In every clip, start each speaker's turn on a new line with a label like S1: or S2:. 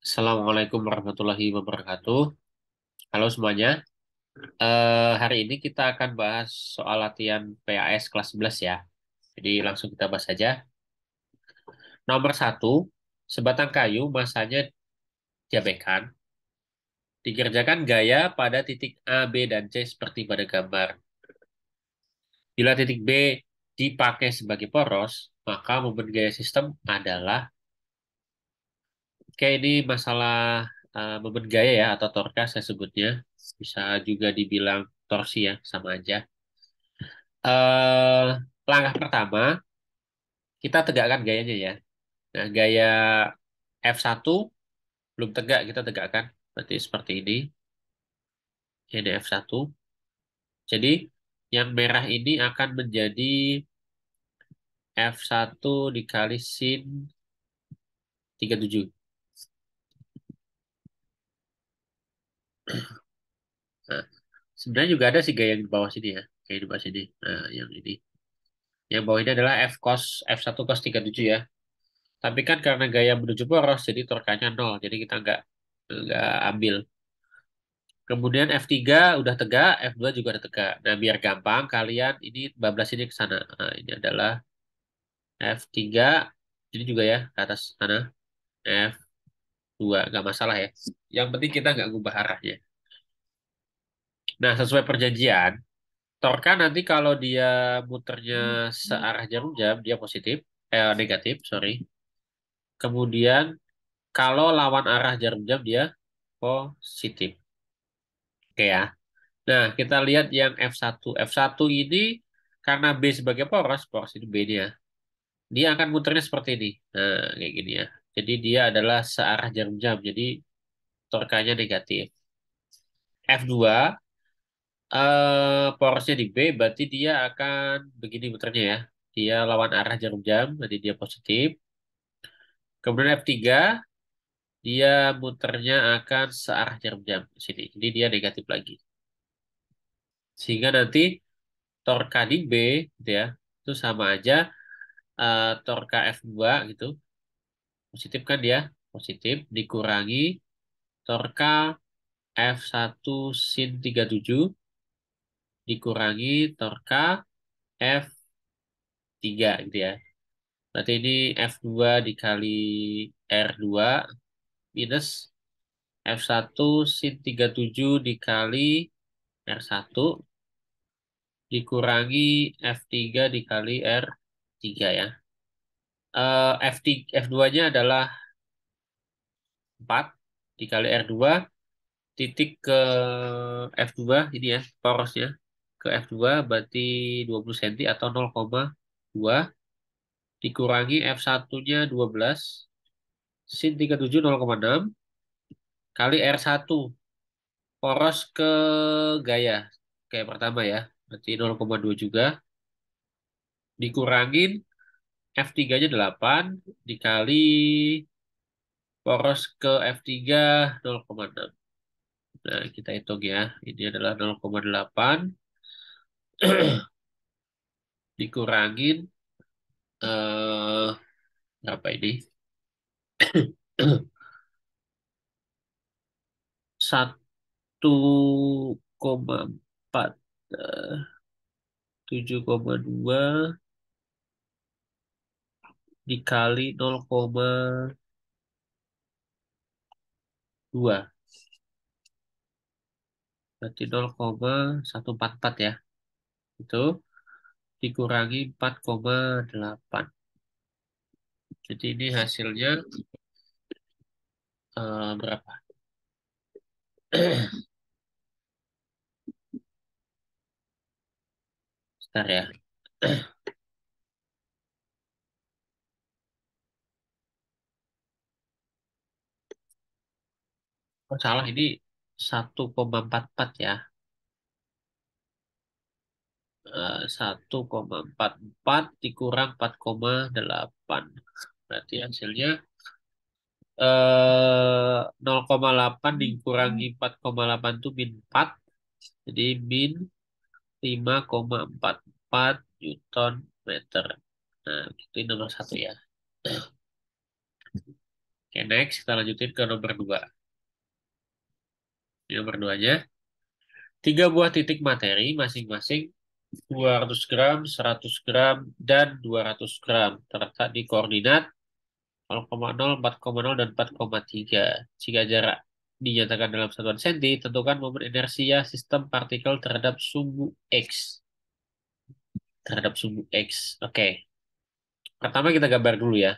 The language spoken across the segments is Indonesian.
S1: Assalamualaikum warahmatullahi wabarakatuh. Halo semuanya. Hari ini kita akan bahas soal latihan PAS kelas 11 ya. Jadi langsung kita bahas saja. Nomor satu, sebatang kayu masanya diabaikan, dikerjakan gaya pada titik A, B, dan C seperti pada gambar. Bila titik B dipakai sebagai poros, maka momen gaya sistem adalah, oke ini masalah momen gaya ya atau torka saya sebutnya. Bisa juga dibilang torsi ya, sama aja. eh Langkah pertama, kita tegakkan gayanya ya. Nah, gaya F1 belum tegak, kita tegakkan. Berarti seperti ini. Ini F1. Jadi, yang merah ini akan menjadi F1 dikali sin 37. Nah, sebenarnya juga ada sih gaya yang di bawah sini ya. Gaya di bawah sini. Nah, yang ini. Yang bawah ini adalah F1 cos 37 ya. Tapi kan karena gaya menuju poros, jadi torkanya nol. Jadi kita nggak ambil. Kemudian F3 udah tegak, F2 juga udah tegak. Nah, biar gampang, kalian ini bablas ini ke sana. Nah, ini adalah F3, ini juga ya, ke atas sana. F2, nggak masalah ya. Yang penting kita nggak ngubah arahnya. Nah, sesuai perjanjian, torka nanti kalau dia muternya searah jarum jam, dia positif, negatif, sorry. Kemudian, kalau lawan arah jarum jam, dia positif. Oke ya. Nah, kita lihat yang F1. F1 ini karena B sebagai poros, poros ini B dia. Dia akan muternya seperti ini. Nah, kayak gini ya. Jadi dia adalah searah jarum jam. Jadi torkanya negatif. F2 porosnya di B berarti dia akan begini muternya ya. Dia lawan arah jarum jam, jadi dia positif. Kemudian F3 dia muternya akan searah jarum jam ke sini. Jadi dia negatif lagi. Sehingga nanti torka di B gitu ya. Itu sama aja torka F2 gitu. Positif kan dia? Positif dikurangi torka F1 sin 37 dikurangi torka F3 gitu ya. Berarti ini F2 dikali R2 minus F1 sin 37 dikali R1 dikurangi F3 dikali R3 ya. F3, F2-nya adalah 4 dikali R2 titik ke F2 ini ya, porosnya ke F2 berarti 20 cm atau 0,2 dikurangi F1-nya 12 sin 37 0,6 kali R1 poros ke gaya kayak pertama ya, berarti 0,2 juga dikurangin F3-nya 8 dikali poros ke F3 0,6. Nah, kita hitung ya. Ini adalah 0,8 dikurangin berapa ini? 1,4 7,2 dikali 0,2 berarti 0,144 ya. Itu dikurangi 4,8. Jadi ini hasilnya berapa? Sebentar ya. Oh, salah ini 1,44 ya. 1,44 dikurang 4,8. Berarti hasilnya 0,8 dikurangi 4,8 itu min 4. Jadi min 5,44 Newton meter. Nah, itu nomor satu ya. Oke, next kita lanjutin ke nomor 2. Di nomor 2-nya, tiga buah titik materi masing-masing 200 gram, 100 gram, dan 200 gram terletak di koordinat 0,0, 4,0, dan 4,3. Jika jarak dinyatakan dalam satuan senti, tentukan momen inersia sistem partikel terhadap sumbu X. Terhadap sumbu X. Oke, pertama kita gambar dulu ya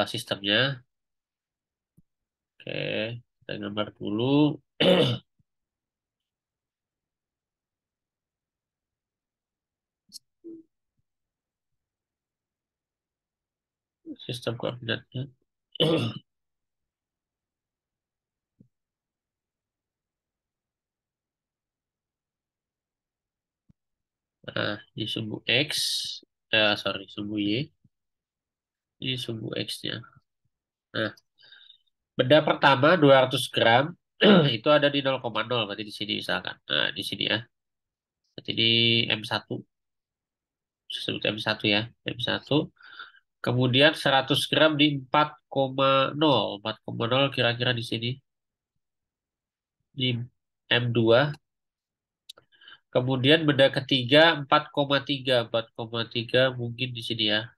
S1: sistemnya. Oke, kita gambar dulu sistem koordinatnya. Nah, di sumbu X, sorry, sumbu Y, ini sumbu X-nya. Nah, benda pertama 200 gram itu ada di 0,0 berarti di sini misalkan. Nah, di sini ya. Berarti di M1, sebut M1 ya, M1. Kemudian 100 gram di 4,0. 4,0 kira-kira di sini di M2. Kemudian benda ketiga 4,3. 4,3 mungkin di sini ya.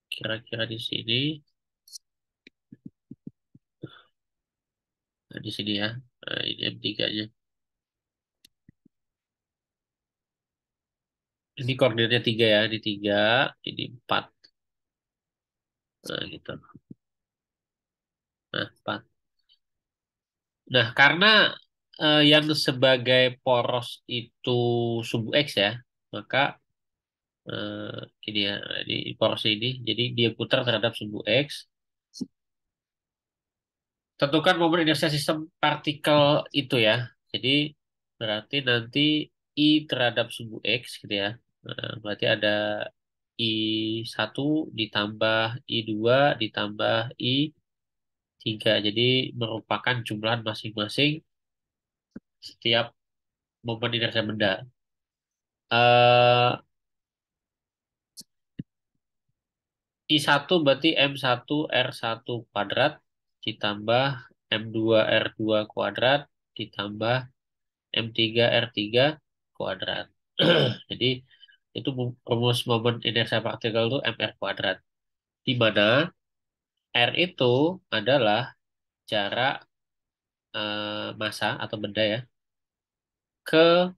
S1: Kira-kira di sini. Nah, di sini ya. Nah, ini M3-nya. Ini koordinatnya 3 ya. Ini 3, ini 4. Nah, gitu. Nah, 4. Nah, karena yang sebagai poros itu sumbu X ya, maka gini ya, di poros ini, jadi dia putar terhadap sumbu X. Tentukan momen inersia sistem partikel itu ya. Jadi berarti nanti I terhadap sumbu X gitu ya. Berarti ada I1 ditambah I2 ditambah I3. Jadi merupakan jumlahan masing-masing setiap momen inersia benda. eh I1 berarti M1 R1 kuadrat ditambah M2 R2 kuadrat ditambah M3 R3 kuadrat. Jadi itu rumus momen inersia partikel itu mr kuadrat. Di mana R itu adalah jarak massa atau benda ya ke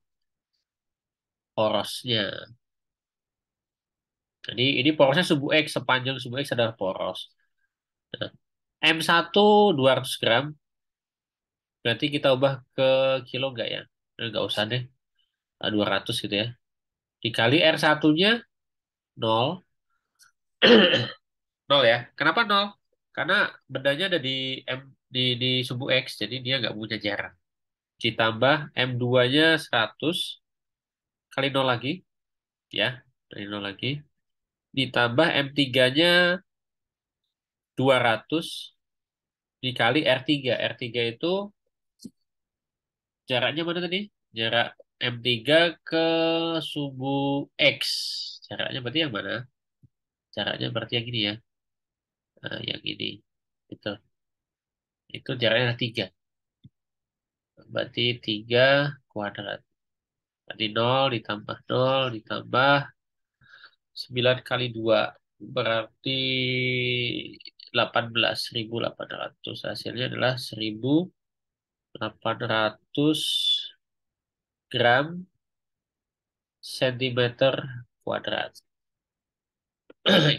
S1: porosnya. Jadi ini porosnya sumbu X, sepanjang sumbu X adalah poros. Nah, M1 200 gram, berarti kita ubah ke kilo enggak ya? Enggak usah deh, 200 gitu ya. Dikali R1-nya 0, 0 ya. Kenapa 0? Karena bendanya ada di M di sumbu X, jadi dia nggak punya jarak. Ditambah M2-nya 100 kali 0 lagi, ya. Kali 0 lagi. Ditambah M3-nya 200 dikali R3. R3 itu jaraknya mana tadi? Jarak M3 ke sumbu X. Jaraknya berarti yang mana? Jaraknya berarti yang ini ya. Nah, yang ini. Itu. Itu jaraknya 3. Berarti 3 kuadrat. Berarti 0 ditambah 0 ditambah 9 kali 2. Berarti 18.800. Hasilnya adalah 1.800 gram sentimeter kuadrat.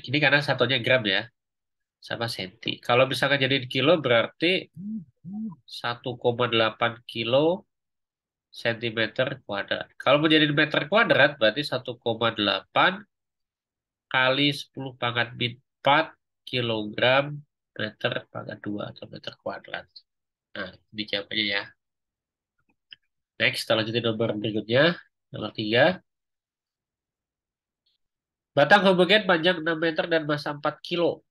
S1: Ini karena satunya gram ya, sama senti. Kalau misalkan jadi di kilo berarti 1,8 kilo sentimeter kuadrat. Kalau menjadi meter kuadrat berarti 1,8 kali 10 pangkat min 4 kilogram meter pangkat 2 atau meter kuadrat. Nah, ini jawabannya ya. Next, kita lanjutin nomor berikutnya. Nomor 3. Batang homogen panjang 6 meter dan massa 4 kilo.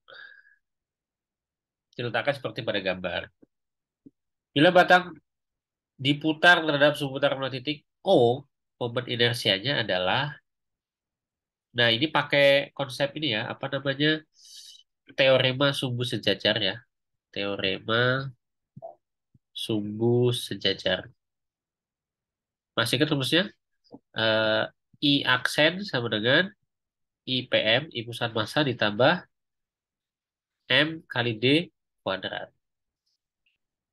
S1: Diletakkan seperti pada gambar. Bila batang diputar terhadap sumbu putaran nol titik O, momen inersianya adalah, nah ini pakai konsep ini ya, apa namanya, teorema sumbu sejajar ya. Teorema sumbu sejajar. Masih ingat rumusnya? Eh, I aksen sama dengan IPM, I pusat massa ditambah M kali D kuadrat.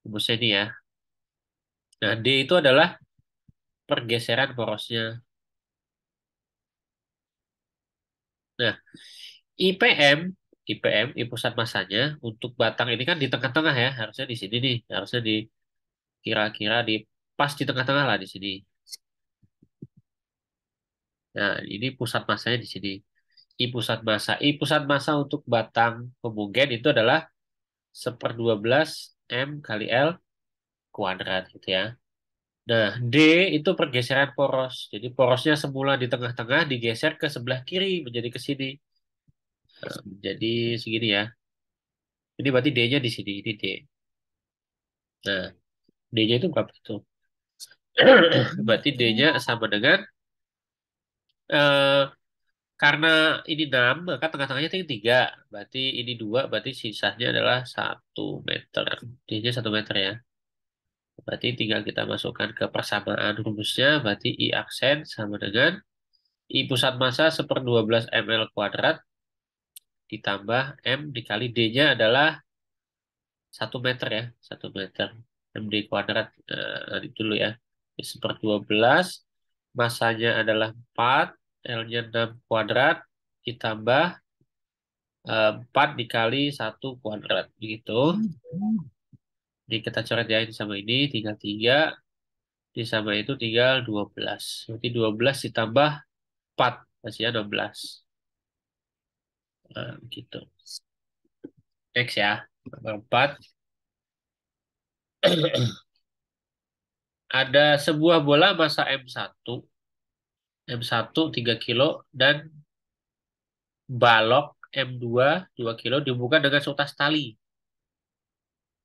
S1: Rumusnya ini ya. Nah, D itu adalah pergeseran porosnya. Nah, IPM, I pusat massanya untuk batang ini kan di tengah-tengah ya. Harusnya di sini nih. Harusnya di kira-kira di pas di tengah-tengah lah di sini. Nah, ini pusat massanya di sini. I pusat massa. I pusat massa untuk batang homogen itu adalah 1/12 M kali L kuadrat gitu ya. Nah, D itu pergeseran poros. Jadi porosnya semula di tengah-tengah digeser ke sebelah kiri menjadi ke sini. Jadi segini ya. Ini berarti D-nya di sini. Ini D. Nah, D-nya itu berapa itu? Berarti D-nya sama dengan eh, karena ini 6 maka tengah-tengahnya itu 3. Berarti ini 2 berarti sisanya adalah 1 meter. D-nya 1 meter ya. Berarti tinggal kita masukkan ke persamaan rumusnya. Berarti I aksen sama dengan I pusat massa 1/12 ml kuadrat ditambah M dikali D-nya adalah 1 meter ya. 1 meter. MD kuadrat itu dulu ya. 1/12. Masanya adalah 4. L-nya 6 kuadrat ditambah 4 dikali 1 kuadrat. Begitu. Jadi kita coret ya ini sama ini. Tinggal 3. Sama itu tinggal 12. Berarti 12 ditambah 4. Hasilnya 16. Nah, gitu. Next ya. Nomor 4. Ada sebuah bola massa M1 3 kilo dan balok M2 2 kilo dihubungkan dengan seutas tali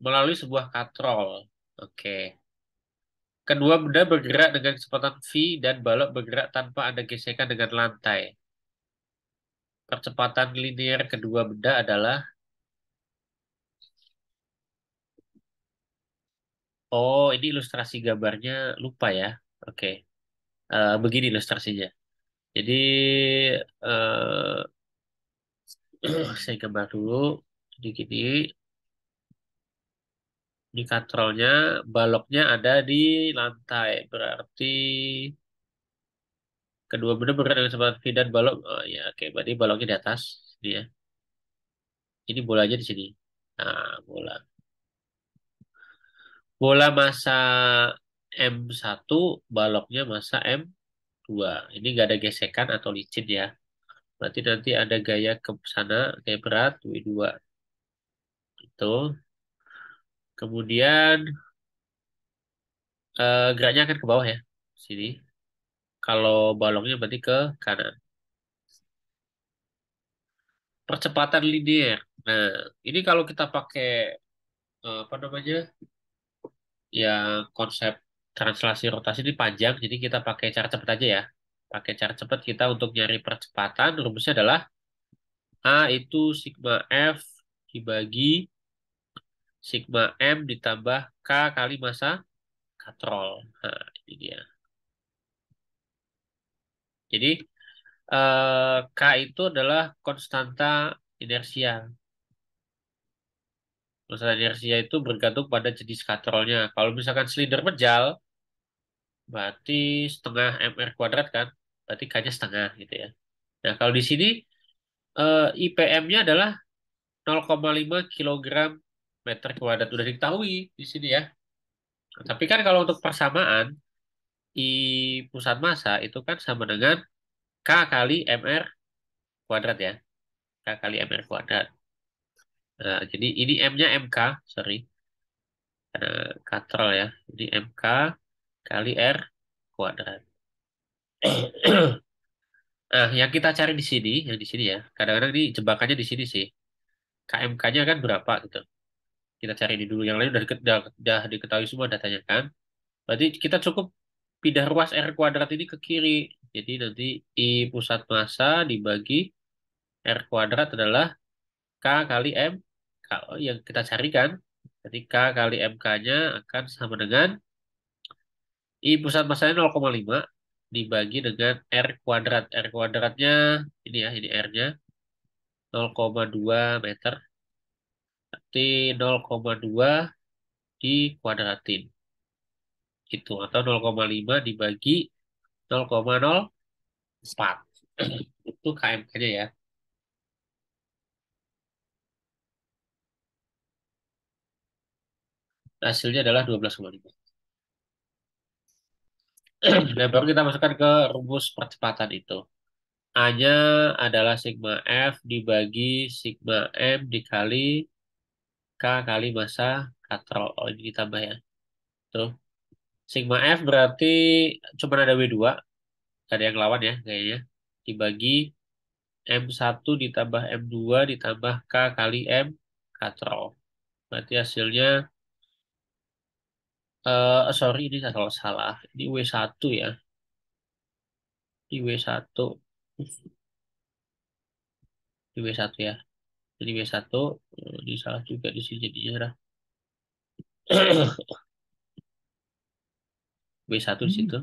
S1: melalui sebuah katrol. Oke. Kedua benda bergerak dengan kecepatan v dan balok bergerak tanpa ada gesekan dengan lantai. Percepatan linear kedua benda adalah oh, ini ilustrasi gambarnya lupa ya. Oke. Begini ilustrasinya. Jadi eh, saya gambar dulu. Jadi gini, di katrolnya, baloknya ada di lantai. Berarti kedua benda bergerak dengan kecepatan v dan balok. Oh ya, oke. Berarti baloknya di atas. Ini ya. Ini bolanya di sini. Nah, bola. Bola massa M1, baloknya massa M2. Ini nggak ada gesekan atau licin ya. Berarti nanti ada gaya ke sana, gaya berat, W2. Itu. Kemudian geraknya akan ke bawah ya. Sini. Kalau baloknya berarti ke kanan. Percepatan linear. Nah, ini kalau kita pakai apa namanya? Ya konsep translasi rotasi ini panjang, jadi kita pakai cara cepat aja ya. Pakai cara cepat kita untuk nyari percepatan, rumusnya adalah A itu sigma F dibagi sigma M ditambah K kali massa katrol. Nah, ini dia. Jadi K itu adalah konstanta inersia. Konstanta inersia itu bergantung pada jenis katrolnya. Kalau misalkan silinder pejal, berarti setengah mr kuadrat kan, berarti K-nya setengah gitu ya. Nah, kalau di sini IPM-nya adalah 0,5 kilogram meter kuadrat. Udah diketahui di sini ya. Tapi kan kalau untuk persamaan, I pusat massa itu kan sama dengan K kali MR kuadrat ya. K kali MR kuadrat. Nah, jadi ini M-nya MK, sorry. Karena katrol ya. Jadi MK kali R kuadrat. Nah, yang kita cari di sini, yang di sini ya. Kadang-kadang ini jebakannya di sini sih. KMK-nya kan berapa gitu. Kita cari di dulu. Yang lain udah diketahui semua datanya kan. Berarti kita cukup pindah ruas R kuadrat ini ke kiri. Jadi nanti I pusat massa dibagi R kuadrat adalah K kali M K Kalau yang kita carikan, ketika kali MK-nya akan sama dengan I pusat masanya 0,5 dibagi dengan R kuadrat. R kuadratnya ini ya, ini R-nya 0,2 meter. Berarti 0,2 dikuadratin. Gitu. Atau 0,5 dibagi 0,04. Itu KMK-nya ya. Hasilnya adalah 12,5. Dan baru kita masukkan ke rumus percepatan itu. A-nya adalah sigma F dibagi sigma M dikali K kali massa katrol. Oh, ini ditambah ya. Tuh. Sigma F berarti cuma ada W2. Gak ada yang lawan ya kayaknya. Dibagi M1 ditambah M2 ditambah K kali M katrol. Berarti hasilnya, sorry ini kalau salah. Ini W1 ya. Di W1. Di W1 ya. Jadi W1. Ini salah juga di sini jadinya. W1 di situ.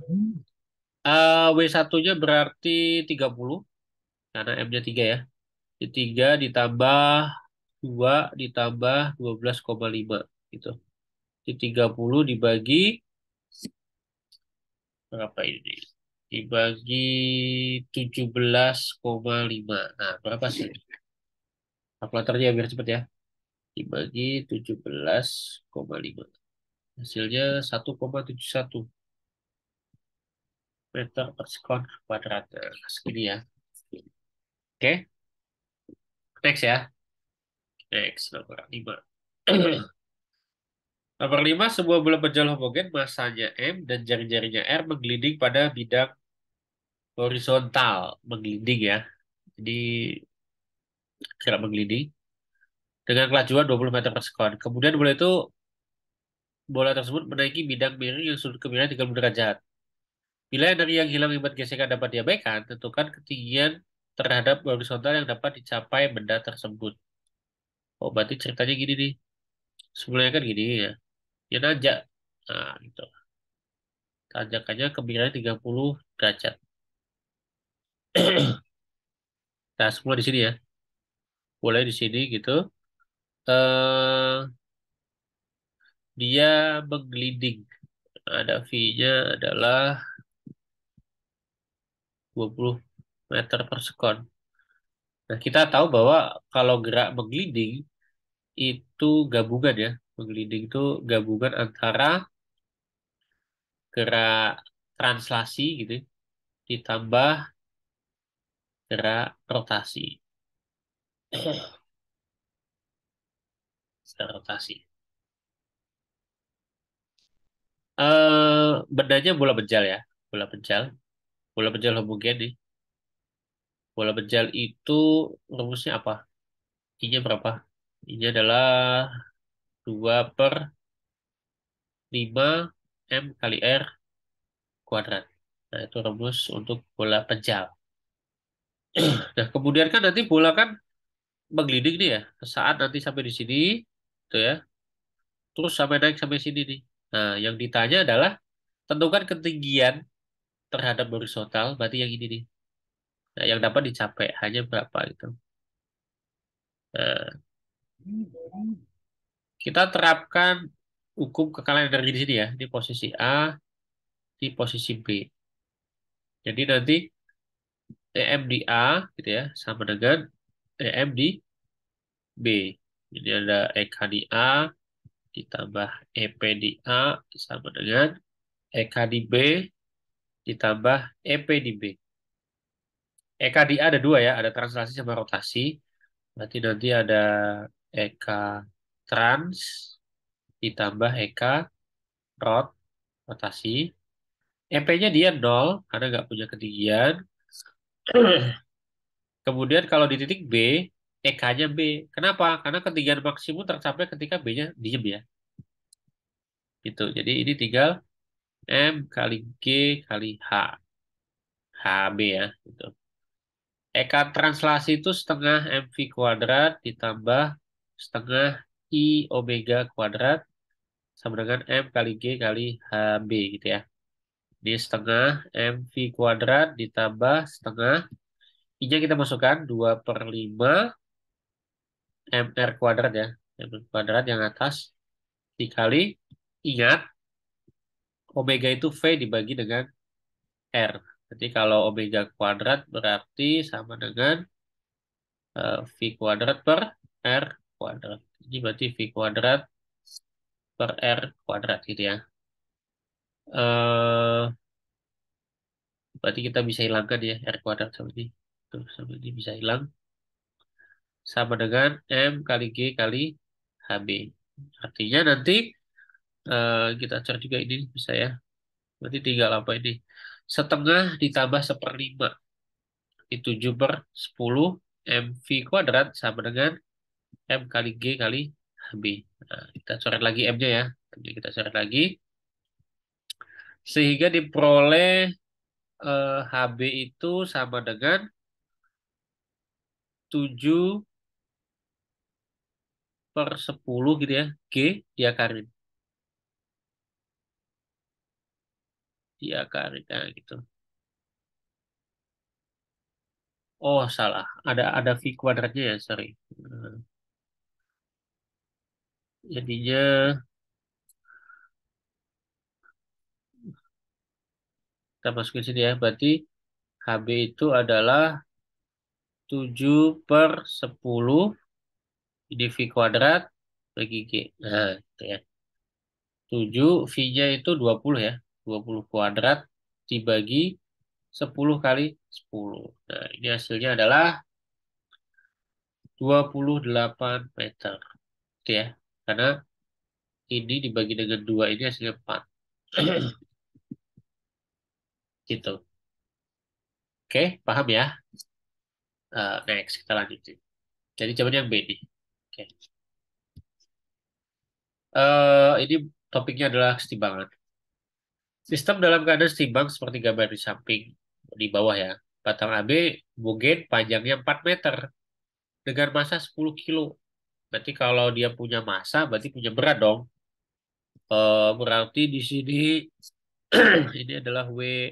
S1: W1-nya berarti 30 karena M-nya 3 ya. Di 3 ditambah 2 ditambah 12,5 gitu. Di 30 dibagi berapa ini? Dibagi 17,5. Nah, berapa sih? Kalkulatornya biar cepet ya. Dibagi 17,5. Hasilnya 1,71 meter per sekon kuadrat. Nah, segini ya. Oke, next ya. Next, nomor 5. Nomor 5, sebuah bola penjual homogen masanya M dan jari-jarinya R menggelinding pada bidang horizontal. Menggelinding ya. Jadi kira menggelinding dengan kelajuan 20 meter per sekon. Kemudian bola tersebut menaiki bidang miring yang sudut kemiringan 30 derajat. Bila energi yang hilang akibat gesekan dapat diabaikan, tentukan ketinggian terhadap horizontal yang dapat dicapai benda tersebut. Oh, berarti ceritanya gini nih. Sebelumnya kan gini ya. Dia nanjak. Nah, gitu. Tanjakannya kemiringan 30 derajat. Nah, semua di sini ya. Boleh di sini gitu. eh Dia menggelinding. Ada V-nya adalah 20 meter per sekon. Nah, kita tahu bahwa kalau gerak menggelinding itu gabungan ya. Menggelinding itu gabungan antara gerak translasi gitu ditambah gerak rotasi. Gerak rotasi. Bendanya bola bejal ya. Bola bejal. Bola bejal homogen nih. Bola bejal itu rumusnya apa? I-nya berapa? I-nya adalah 2 per 5 M kali R kuadrat. Nah, itu rumus untuk bola pejal. Nah, kemudian kan nanti bola kan menggelinding nih ya. Saat nanti sampai di sini, tuh ya. Terus sampai naik sampai sini nih. Nah, yang ditanya adalah tentukan ketinggian terhadap horizontal, berarti yang ini nih. Nah, yang dapat dicapai hanya berapa gitu. Nah, kita terapkan hukum kekalahan energi di sini ya. Di posisi A, di posisi B. Jadi nanti EM di A gitu ya sama dengan EM di B. Jadi ada EK di A ditambah EP di A sama dengan EK di B ditambah EP di B. EK di A ada dua ya, ada translasi sama rotasi. Berarti nanti ada EK trans ditambah EK rot rotasi. EP-nya dia nol karena nggak punya ketinggian. Kemudian kalau di titik B, EK-nya B. Kenapa? Karena ketinggian maksimum tercapai ketika B-nya diem ya. Gitu. Jadi ini tinggal M kali G kali H. HB ya. Gitu. Eka translasi itu setengah MV kuadrat ditambah setengah I omega kuadrat sama dengan M kali G kali HB gitu ya. Ini setengah MV kuadrat ditambah setengah I-nya kita masukkan 2 per 5 MR kuadrat ya. MR kuadrat yang atas dikali, ingat omega itu V dibagi dengan R. Jadi kalau omega kuadrat berarti sama dengan V kuadrat per R kuadrat. Ini berarti V kuadrat per R kuadrat gitu ya. eh Berarti kita bisa hilangkan ya R kuadrat sama ini. Tuh, sama ini bisa hilang. Sama dengan M kali G kali HB. Artinya nanti kita cari juga ini bisa ya. Berarti tinggal apa ini? Setengah ditambah seperlima. Itu 7 per 10 MV kuadrat sama dengan M kali G kali HB. Nah, kita coret lagi M-nya ya. Jadi kita coret lagi. Sehingga diperoleh HB itu sama dengan 7 per 10 gitu ya. G diakarin. Diakarin. Nah, gitu. Oh, salah. Ada V kuadratnya ya, sorry. Jadinya kita masukin sini ya. Berarti HB itu adalah 7 per 10 ini V kuadrat bagi G. Nah, itu ya. 7 V-nya itu 20 ya. 20 kuadrat dibagi 10 kali 10. Nah, ini hasilnya adalah 28 meter. Gitu ya. Karena ini dibagi dengan 2 ini hasilnya 4. Gitu. Oke, paham ya? Next, kita lanjutin. Jadi jawaban yang B nih. Oke. Ini topiknya adalah kesetimbangan. Sistem dalam keadaan setimbang seperti gambar di samping di bawah ya. Batang AB bugen panjangnya 4 meter dengan massa 10 kilo. Berarti kalau dia punya massa, berarti punya berat dong. Berarti di sini ini adalah W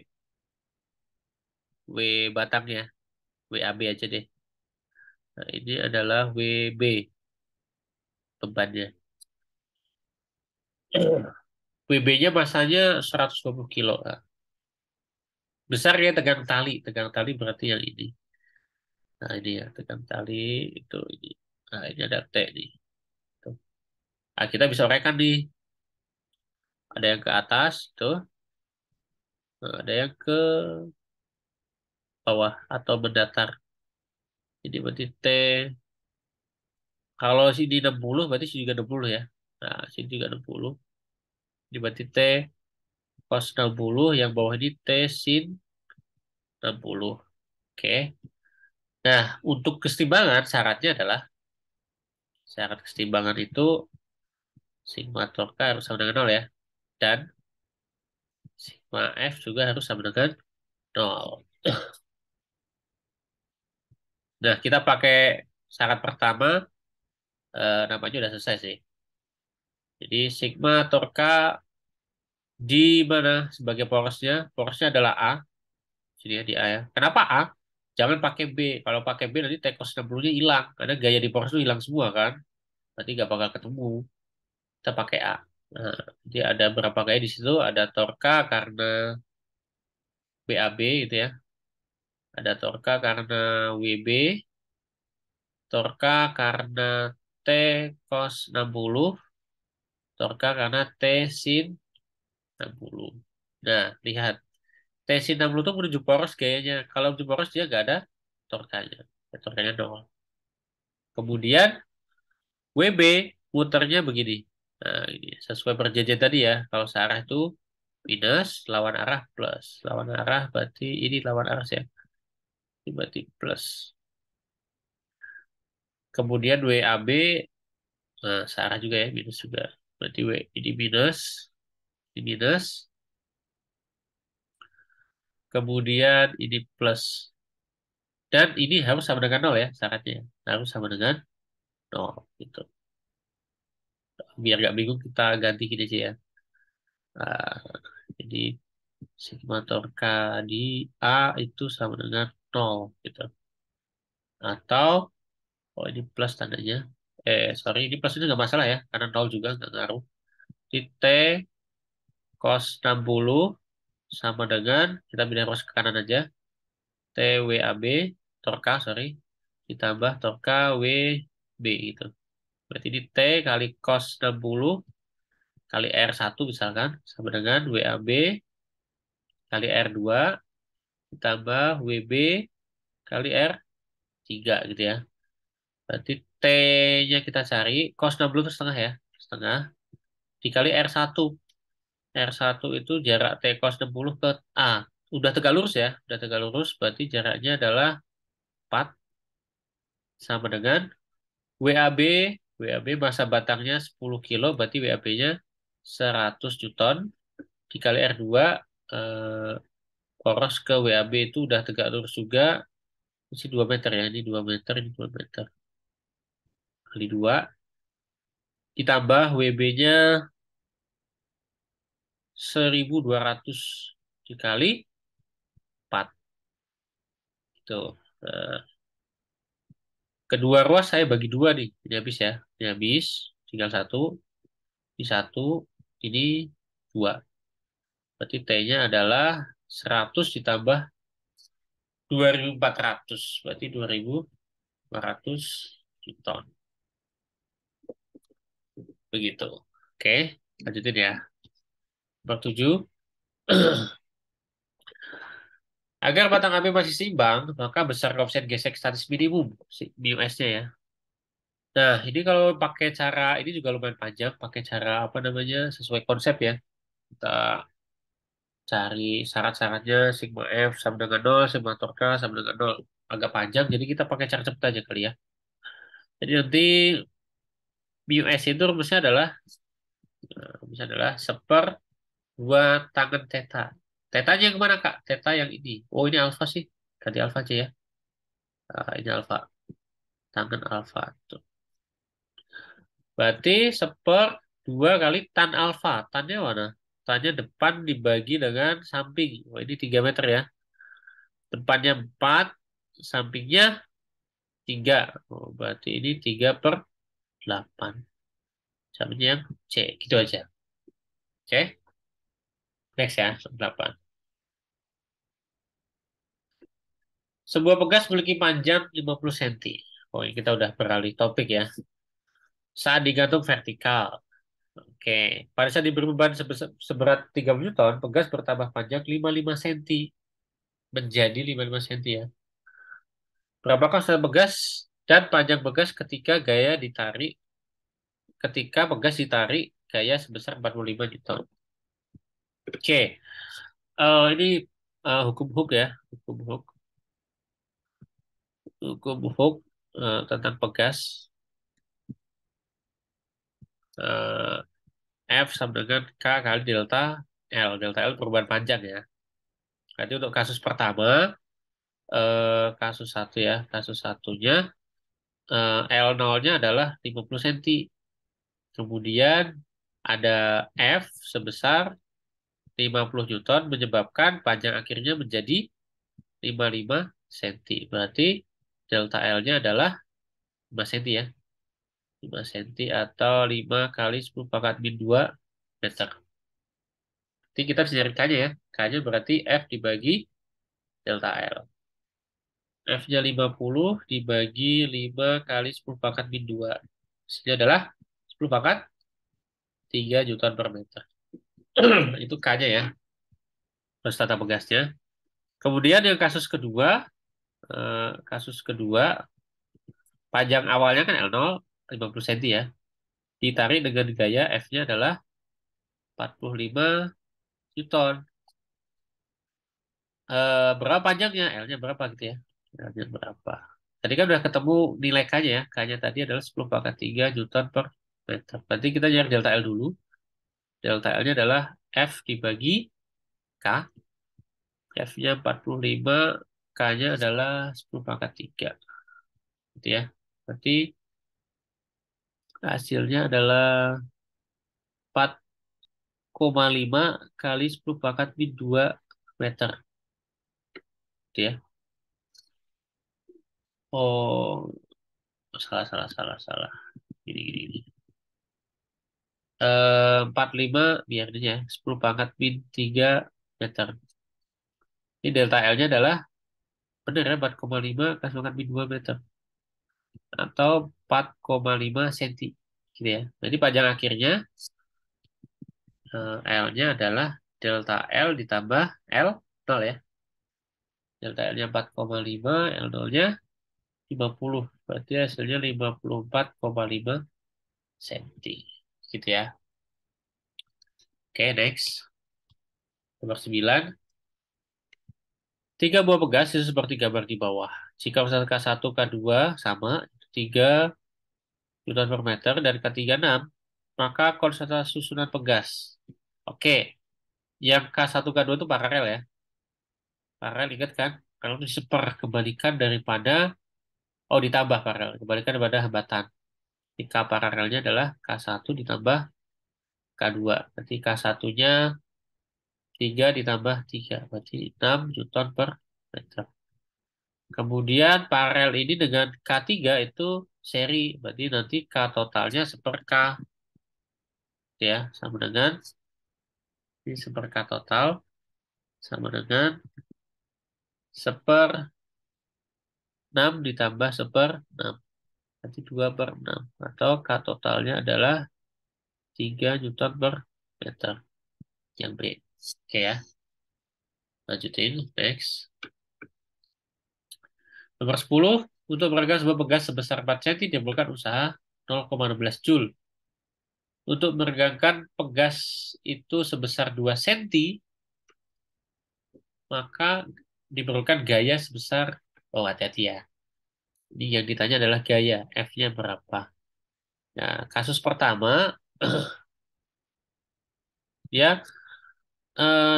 S1: batangnya, WAB aja deh. Nah, ini adalah WB bebannya. WB-nya masanya 120 kilo. Nah, besar ya tegang tali berarti yang ini. Nah, ini ya tegang tali itu ini. Nah, ini ada T nih. Tuh. Nah, kita bisa uraikan nih. Ada yang ke atas tuh, ada yang ke bawah atau mendatar. Jadi berarti T kalau sini 60 berarti sini juga 60 ya. Nah, sini juga 60. Jadi berarti T cos 60 yang bawah ini T sin 60. Oke. Nah, untuk kesetimbangan syaratnya adalah syarat kesetimbangan itu sigma torka harus sama dengan 0 ya. Dan sigma F juga harus sama dengan 0. Nah, kita pakai syarat pertama, namanya udah selesai sih. Jadi sigma torka di mana sebagai porosnya? Porosnya adalah A. Sini ya di A ya. Kenapa A? Jangan pakai B. Kalau pakai B nanti T cos 60-nya hilang. Karena gaya di poros itu hilang semua kan. Berarti nggak bakal ketemu. Kita pakai A. Nah, jadi ada berapa gaya di situ? Ada torka karena BAB gitu ya. Ada torka karena WB. Torka karena T cos 60. Torka karena T sin 60. Nah, lihat. T sin 60 itu menuju poros gayanya. Kalau menuju poros dia nggak ada torkanya. Torkanya 0. Kemudian WB muternya begini. Nah, ini sesuai perjanjian tadi ya. Kalau searah itu minus, lawan arah plus. Lawan arah berarti ini lawan arah ya. Ini berarti plus. Kemudian WAB, nah, searah juga ya, minus juga. Berarti ini minus, ini minus. Kemudian ini plus. Dan ini harus sama dengan 0 ya syaratnya. Harus sama dengan 0. Gitu. Biar nggak bingung kita ganti gini aja ya. Ah, jadi sigma torka di A itu sama dengan 0 gitu. Atau, oh ini plus tandanya. Sorry, ini plus ini nggak masalah ya, karena 0 juga nggak ngaruh. Di T cos 60 sama dengan, kita pindah ruas ke kanan aja, TWAB, torka, sorry, ditambah torka WB gitu. Berarti ini T kali cos 60 kali R1 misalkan, sama dengan WAB kali R2 ditambah WB kali R3 gitu ya. Berarti T-nya kita cari, cos 60 itu setengah ya. Setengah dikali R1. R1 itu jarak T cos 60 ke A. Udah tegak lurus ya. Udah tegak lurus, berarti jaraknya adalah 4 sama dengan WAB. WAB masa batangnya 10 kilo, berarti WAB-nya 100 Newton. Dikali R2, eh, poros ke WAB itu udah tegak lurus juga. Ini 2 meter ya. Ini 2 meter, ini 2 meter. Kali 2. Ditambah WB-nya 1.200 dikali 4 gitu. Nah, kedua ruas saya bagi dua nih. Ini habis ya. Ini habis. Tinggal satu. Ini satu. Ini dua. Berarti T-nya adalah 100 ditambah 2.400. Berarti 2.400 Newton. Begitu. Oke. Lanjutin ya. Nomor 7. Agar batang api masih seimbang, maka besar koefisien gesek statis minimum, mu S-nya ya. Nah, ini kalau pakai cara, ini juga lumayan panjang, pakai cara apa namanya, sesuai konsep ya. Kita cari syarat-syaratnya, sigma F sama dengan 0, sigma torka sama dengan 0. Agak panjang, jadi kita pakai cara cepet aja kali ya. Jadi nanti mu S itu rumusnya adalah seper 2 tangen theta. Tetanya yang kemana, Kak? Theta yang ini. Oh, ini alfa sih. Ganti alfa aja ya. Ini alfa. Tangen alfa. Tuh. Berarti seper 2 kali tan alfa. Tannya mana? Tannya depan dibagi dengan samping. Oh, ini 3 meter ya. Depannya 4, sampingnya 3. Oh, berarti ini 3/8. Sampingnya yang C. Gitu aja. Oke. Next ya. 8. Sebuah pegas memiliki panjang 50 cm. Oh, ini kita udah beralih topik ya. Saat digantung vertikal. Oke. Pada saat diberi beban seberat 30 Newton, pegas bertambah panjang 55 cm. Menjadi 55 cm ya. Berapakah usaha begas dan panjang begas ketika begas ditarik gaya sebesar 45 Newton. Oke. Ini hukum Hooke ya, hukum Hooke, hukum Hooke tentang pegas. Eh, F sama dengan K kali delta L. Delta L perubahan panjang ya. Nanti untuk kasus pertama, kasus satu ya, kasus satunya L0-nya adalah 50 cm. Kemudian ada F sebesar 50 Newton menyebabkan panjang akhirnya menjadi 55 cm. Berarti delta L-nya adalah 5 cm ya. 5 cm atau 5 kali 10 pangkat min 2 meter. Jadi kita bisa cari K-nya ya. K-nya berarti F dibagi delta L. F-nya 50 dibagi 5 kali 10 pangkat min 2. Ini adalah 10 pangkat 3 Newton per meter. Itu K-nya ya. Terus tata pegasnya. Kemudian yang kasus kedua, panjang awalnya kan L0, 50 cm ya. Ditarik dengan gaya F-nya adalah 45 Newton. Berapa panjangnya? L-nya berapa gitu ya? L-nya berapa? Tadi kan udah ketemu nilai K-nya ya. K-nya tadi adalah 10 pangkat 3 Newton per meter. Berarti kita nyari delta L dulu. Delta L-nya adalah F dibagi K. F-nya 45, K-nya adalah 10 pangkat 3. Gitu ya. Berarti hasilnya adalah 4,5 kali 10 pangkat min 2 meter. Gitu ya. Oh, salah, salah, salah, salah. Gini, gini, gini. 45 biar ini ya. 10 pangkat min 3 meter. Ini delta L-nya adalah benar ya 4,5 kali 10 pangkat min 2 meter. Atau 4,5 cm. Gitu ya. Jadi panjang akhirnya L-nya adalah delta L ditambah L 0 ya. Delta L-nya 4,5, L 0-nya 50. Berarti hasilnya 54,5 cm. Gitu ya. Oke, next. Nomor 9. Tiga buah pegas itu seperti gambar di bawah. Jika misalkan K1, K2 sama, 3 Newton per meter, dan K3 6, maka konsentrasi susunan pegas. Oke, yang K1, K2 itu paralel ya. Paralel, ingat kan? Kalau itu seperkebalikan daripada, oh ditambah paralel, kebalikan daripada hambatan. K paralelnya adalah K1 ditambah K2. Berarti K1-nya 3 ditambah 3. Berarti 6 Newton per meter. Kemudian paralel ini dengan K3 itu seri. Berarti nanti K totalnya seper K. Ya, sama dengan, ini seper K total. Sama dengan seper 6 ditambah seper 6. Berarti 2 per 6. Atau K totalnya adalah 3 Newton per meter. Yang B. Oke ya. Lanjutin. Next. Nomor 10. Untuk meregang sebuah pegas sebesar 4 cm diperlukan usaha 0,16 Joule. Untuk meregangkan pegas itu sebesar 2 cm, maka diperlukan gaya sebesar, oh hati-hati ya. Ini yang ditanya adalah gaya, F-nya berapa. Nah, kasus pertama, ya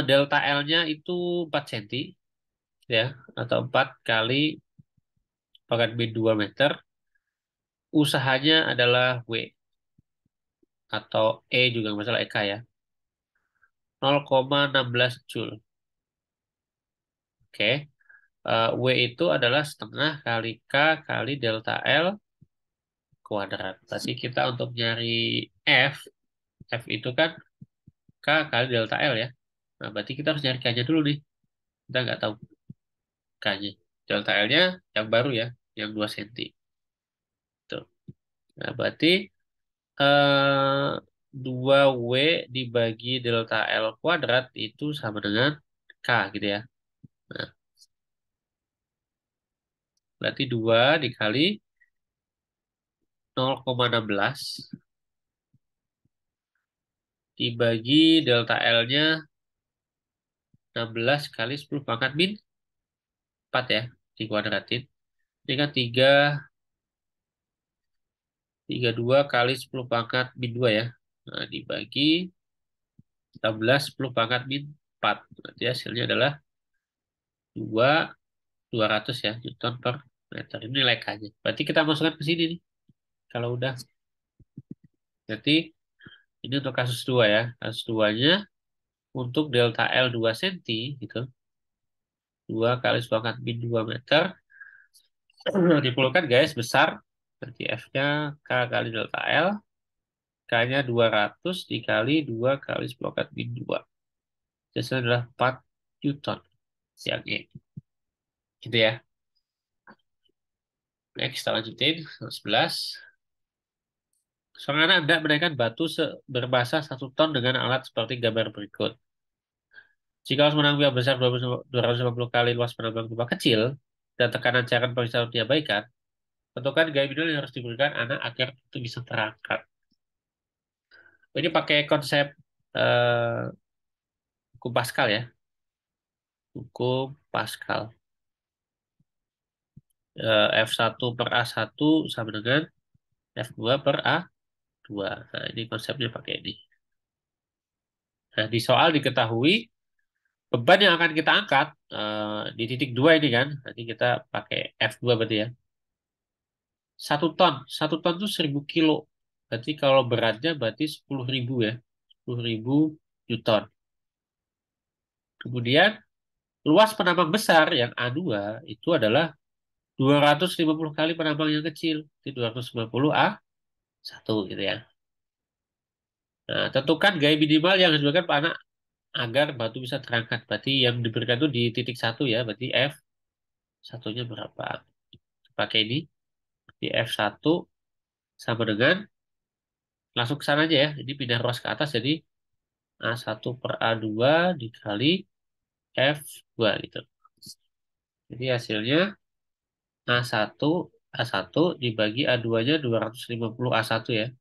S1: delta L-nya itu 4 cm, ya, atau 4 kali pangkat min 2 meter. Usahanya adalah W, atau E juga masalah EK ya, 0,16 Joule. Oke. W itu adalah setengah kali K kali delta L kuadrat. Berarti kita untuk nyari F, F itu kan K kali delta L ya. Nah, berarti kita harus nyari K-nya dulu nih. Kita nggak tahu K-nya. Delta L-nya yang baru ya, yang 2 cm. Tuh. Nah, berarti eh, 2W dibagi delta L kuadrat itu sama dengan K gitu ya. Nah, berarti 2 dikali 0,16 dibagi delta L-nya 16 kali 10 pangkat min 4 ya, dikuadratin. Ini kan 32 kali 10 pangkat min 2 ya. Nah, dibagi 16 10 pangkat min 4. Berarti hasilnya adalah 200 ya, Newton per meter. Ini nilai K-nya. Berarti kita masukkan ke sini nih. Kalau udah. Berarti ini untuk kasus 2 ya. Kasus 2-nya untuk delta L 2 cm gitu. 2 kali 10 pangkat min 2 meter. Diperlukan garis besar. Berarti F-nya K kali delta L. K-nya 200 dikali 2 kali 10 pangkat min 2. Hasilnya adalah 4 Newton. Yang E. Gitu ya. Next, kita lanjutin. 11. Seorang anak hendak menaikkan batu berbasa 1 ton dengan alat seperti gambar berikut. Jika harus menambah besar 250 kali luas penambang gempa kecil dan tekanan cairan pemisah diabaikan, tentukan gaya minimal yang harus diberikan anak agar itu bisa terangkat. Ini pakai konsep eh, hukum Pascal ya. Hukum Pascal. F1 per A1 sama dengan F2 per A2. Nah, ini konsepnya pakai ini. Nah, di soal diketahui beban yang akan kita angkat di titik 2 ini kan, nanti kita pakai F2 berarti ya. 1 ton, 1 ton itu 1000 kilo. Berarti kalau beratnya berarti 10.000 ya. 10.000 Newton. Kemudian luas penambang besar yang A2 itu adalah 250 kali penambang yang kecil. Itu 250 A1 gitu ya. Nah, tentukan gaya minimal yang disebutkan panah agar batu bisa terangkat. Berarti yang diberikan itu di titik satu ya. Berarti F satunya berapa? Pakai ini. Di F1 sama dengan langsung ke sana aja ya. Ini pindah ruas ke atas jadi A1/A2 dikali F2 gitu. Jadi hasilnya A1 A1 dibagi A2-nya 250 A1 ya.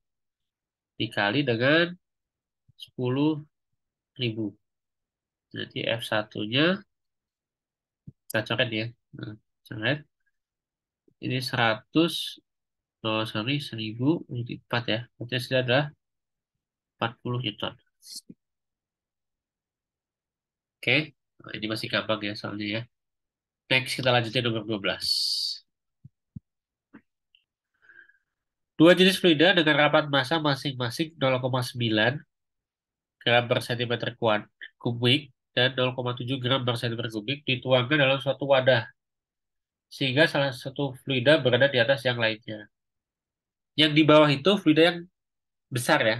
S1: Dikali dengan 10.000. Jadi F1-nya kita coret ya. Nah, coret. Ini 100, oh sorry, 1000 multi 4 ya. Berarti hasilnya adalah 40 Newton. Oke. Nah, ini masih gampang ya soalnya ya. Next kita lanjutin nomor 12. Dua jenis fluida dengan rapat massa masing-masing 0,9 gram per sentimeter kubik dan 0,7 gram per sentimeter kubik dituangkan dalam suatu wadah sehingga salah satu fluida berada di atas yang lainnya. Yang di bawah itu fluida yang besar ya,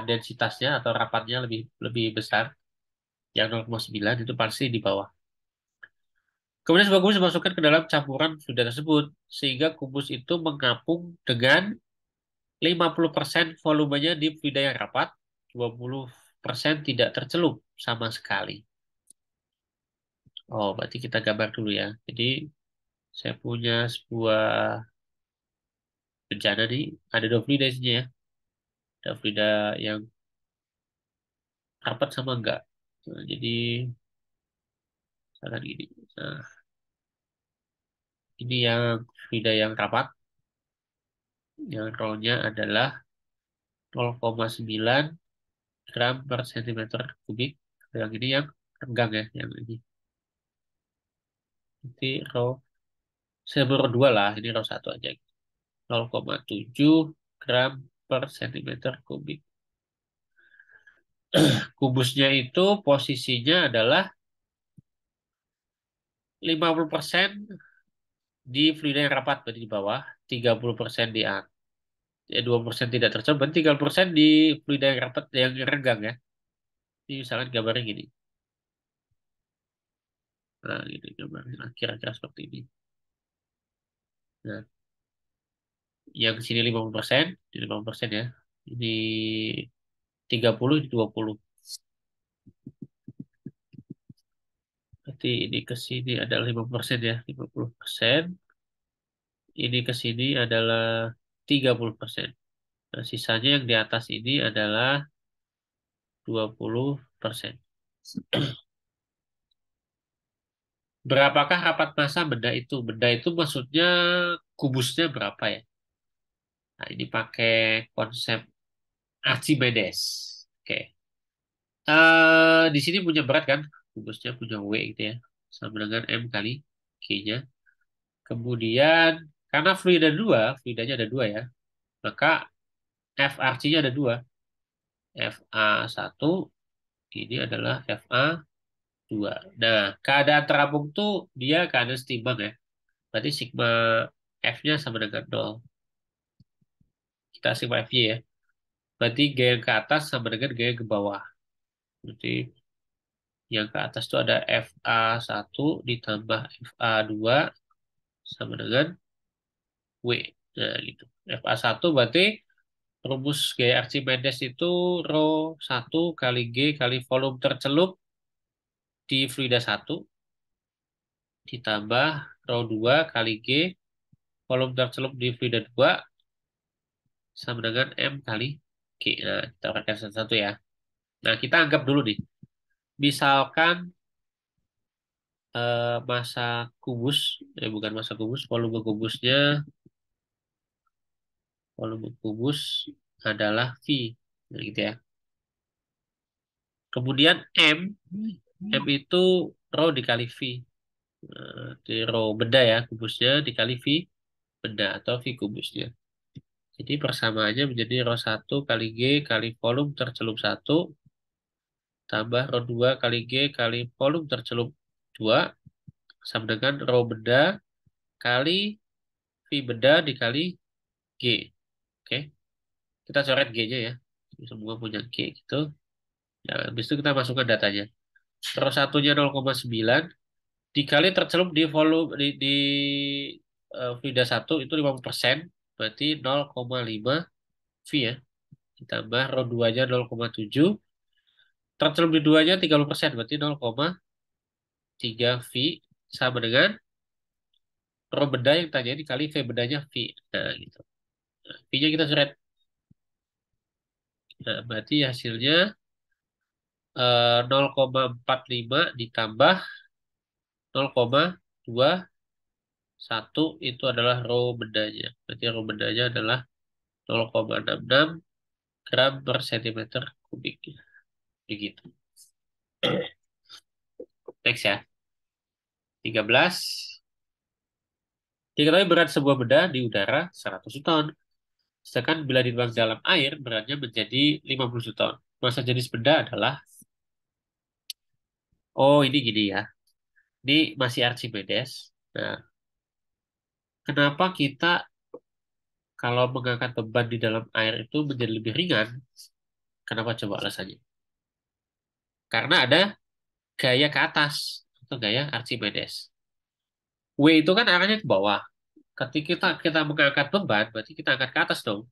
S1: densitasnya atau rapatnya lebih lebih besar, yang 0,9 itu pasti di bawah. Kemudian sebuah kubus dimasukkan ke dalam campuran fluida tersebut sehingga kubus itu mengapung dengan 50% volumenya di fluida yang rapat, 20% tidak tercelup sama sekali. Oh, berarti kita gambar dulu ya. Jadi saya punya sebuah bencana nih, ada dua fluida isinya ya. Ada fluida yang rapat sama enggak. Nah, jadi misalkan gini. Nah, ini yang fluida yang rapat, yang rho-nya adalah 0,9 gram per sentimeter kubik. Yang ini yang renggang ya, yang ini. Nanti rho, saya baru dua lah, ini rho satu aja. 0,7 gram per sentimeter kubik. Kubusnya itu posisinya adalah 50% di fluida yang rapat berarti di bawah, 30% di atas. Ya, 20% tidak tercoba, 30% di fluida yang rapat yang renggang ya. Ini misalkan gambarnya gini. Nah, ini gambarnya. Nah, kira-kira seperti ini. Nah, yang sini 50%, ini 50% ya. Ini 30, ini 20. Berarti ini ke sini adalah 50% ya, 50%. Ini ke sini adalah 30%. Nah, sisanya yang di atas ini adalah 20%. Berapakah rapat massa benda itu? Benda itu maksudnya kubusnya berapa ya? Nah, ini pakai konsep Archimedes. Oke. Di sini punya berat kan? Kubusnya punya W gitu ya. Sama dengan M kali G-nya. Kemudian, karena fluidanya ada dua ya. Maka FRC-nya ada dua. FA1 ini adalah FA2. Nah, keadaan terapung tuh dia keadaan setimbang ya. Berarti sigma F-nya sama dengan 0. Kita sigma F-Y ya. Berarti gaya yang ke atas sama dengan gaya yang ke bawah. Berarti yang ke atas itu ada FA1 ditambah FA2 sama dengan W. Nah, gitu. FA1 berarti rumus gaya Archimedes itu rho 1 kali G kali volume tercelup di fluida 1 ditambah rho 2 kali G volume tercelup di fluida 2 sama dengan M kali G. Nah, kita uraikan satu-satu ya. Nah, kita anggap dulu nih. Misalkan massa kubus, bukan massa kubus, volume kubus adalah V, nah, gitu ya. Kemudian M itu rho dikali V, di rho benda ya kubusnya dikali V benda atau V kubusnya. Jadi persamaannya menjadi rho 1 kali G kali volume tercelup 1 tambah rho 2 kali G kali volume tercelup 2 sama dengan rho beda kali V beda dikali G. Oke, kita coret G-nya ya. Semua punya G gitu. Ya, habis itu kita masukkan datanya. Rho satunya 0,9 dikali tercelup di volume di Vida 1 itu 50%, berarti 0,5 V ya. Ditambah rho 2-nya 0,7, tercelup di 2-nya 30%, berarti 0,3 V sama dengan rho beda yang tadi dikali V bedanya V. Nah, gitu. Nah, V-nya kita coret. Nah, berarti hasilnya 0,45 ditambah 0,21 itu adalah rho bedanya. Berarti rho bedanya adalah 0,66 gram per sentimeter kubik. Begitu. Next ya. 13. Diketahui berat sebuah benda di udara 100 ton. Sedangkan bila dituang dalam air, beratnya menjadi 50 ton. Massa jenis benda adalah, oh ini gini ya. Ini masih Archimedes. Nah, kenapa kita kalau mengangkat beban di dalam air itu menjadi lebih ringan? Kenapa coba alasannya? Karena ada gaya ke atas atau gaya Archimedes. W itu kan arahnya ke bawah. Ketika kita mengangkat beban, berarti kita angkat ke atas dong.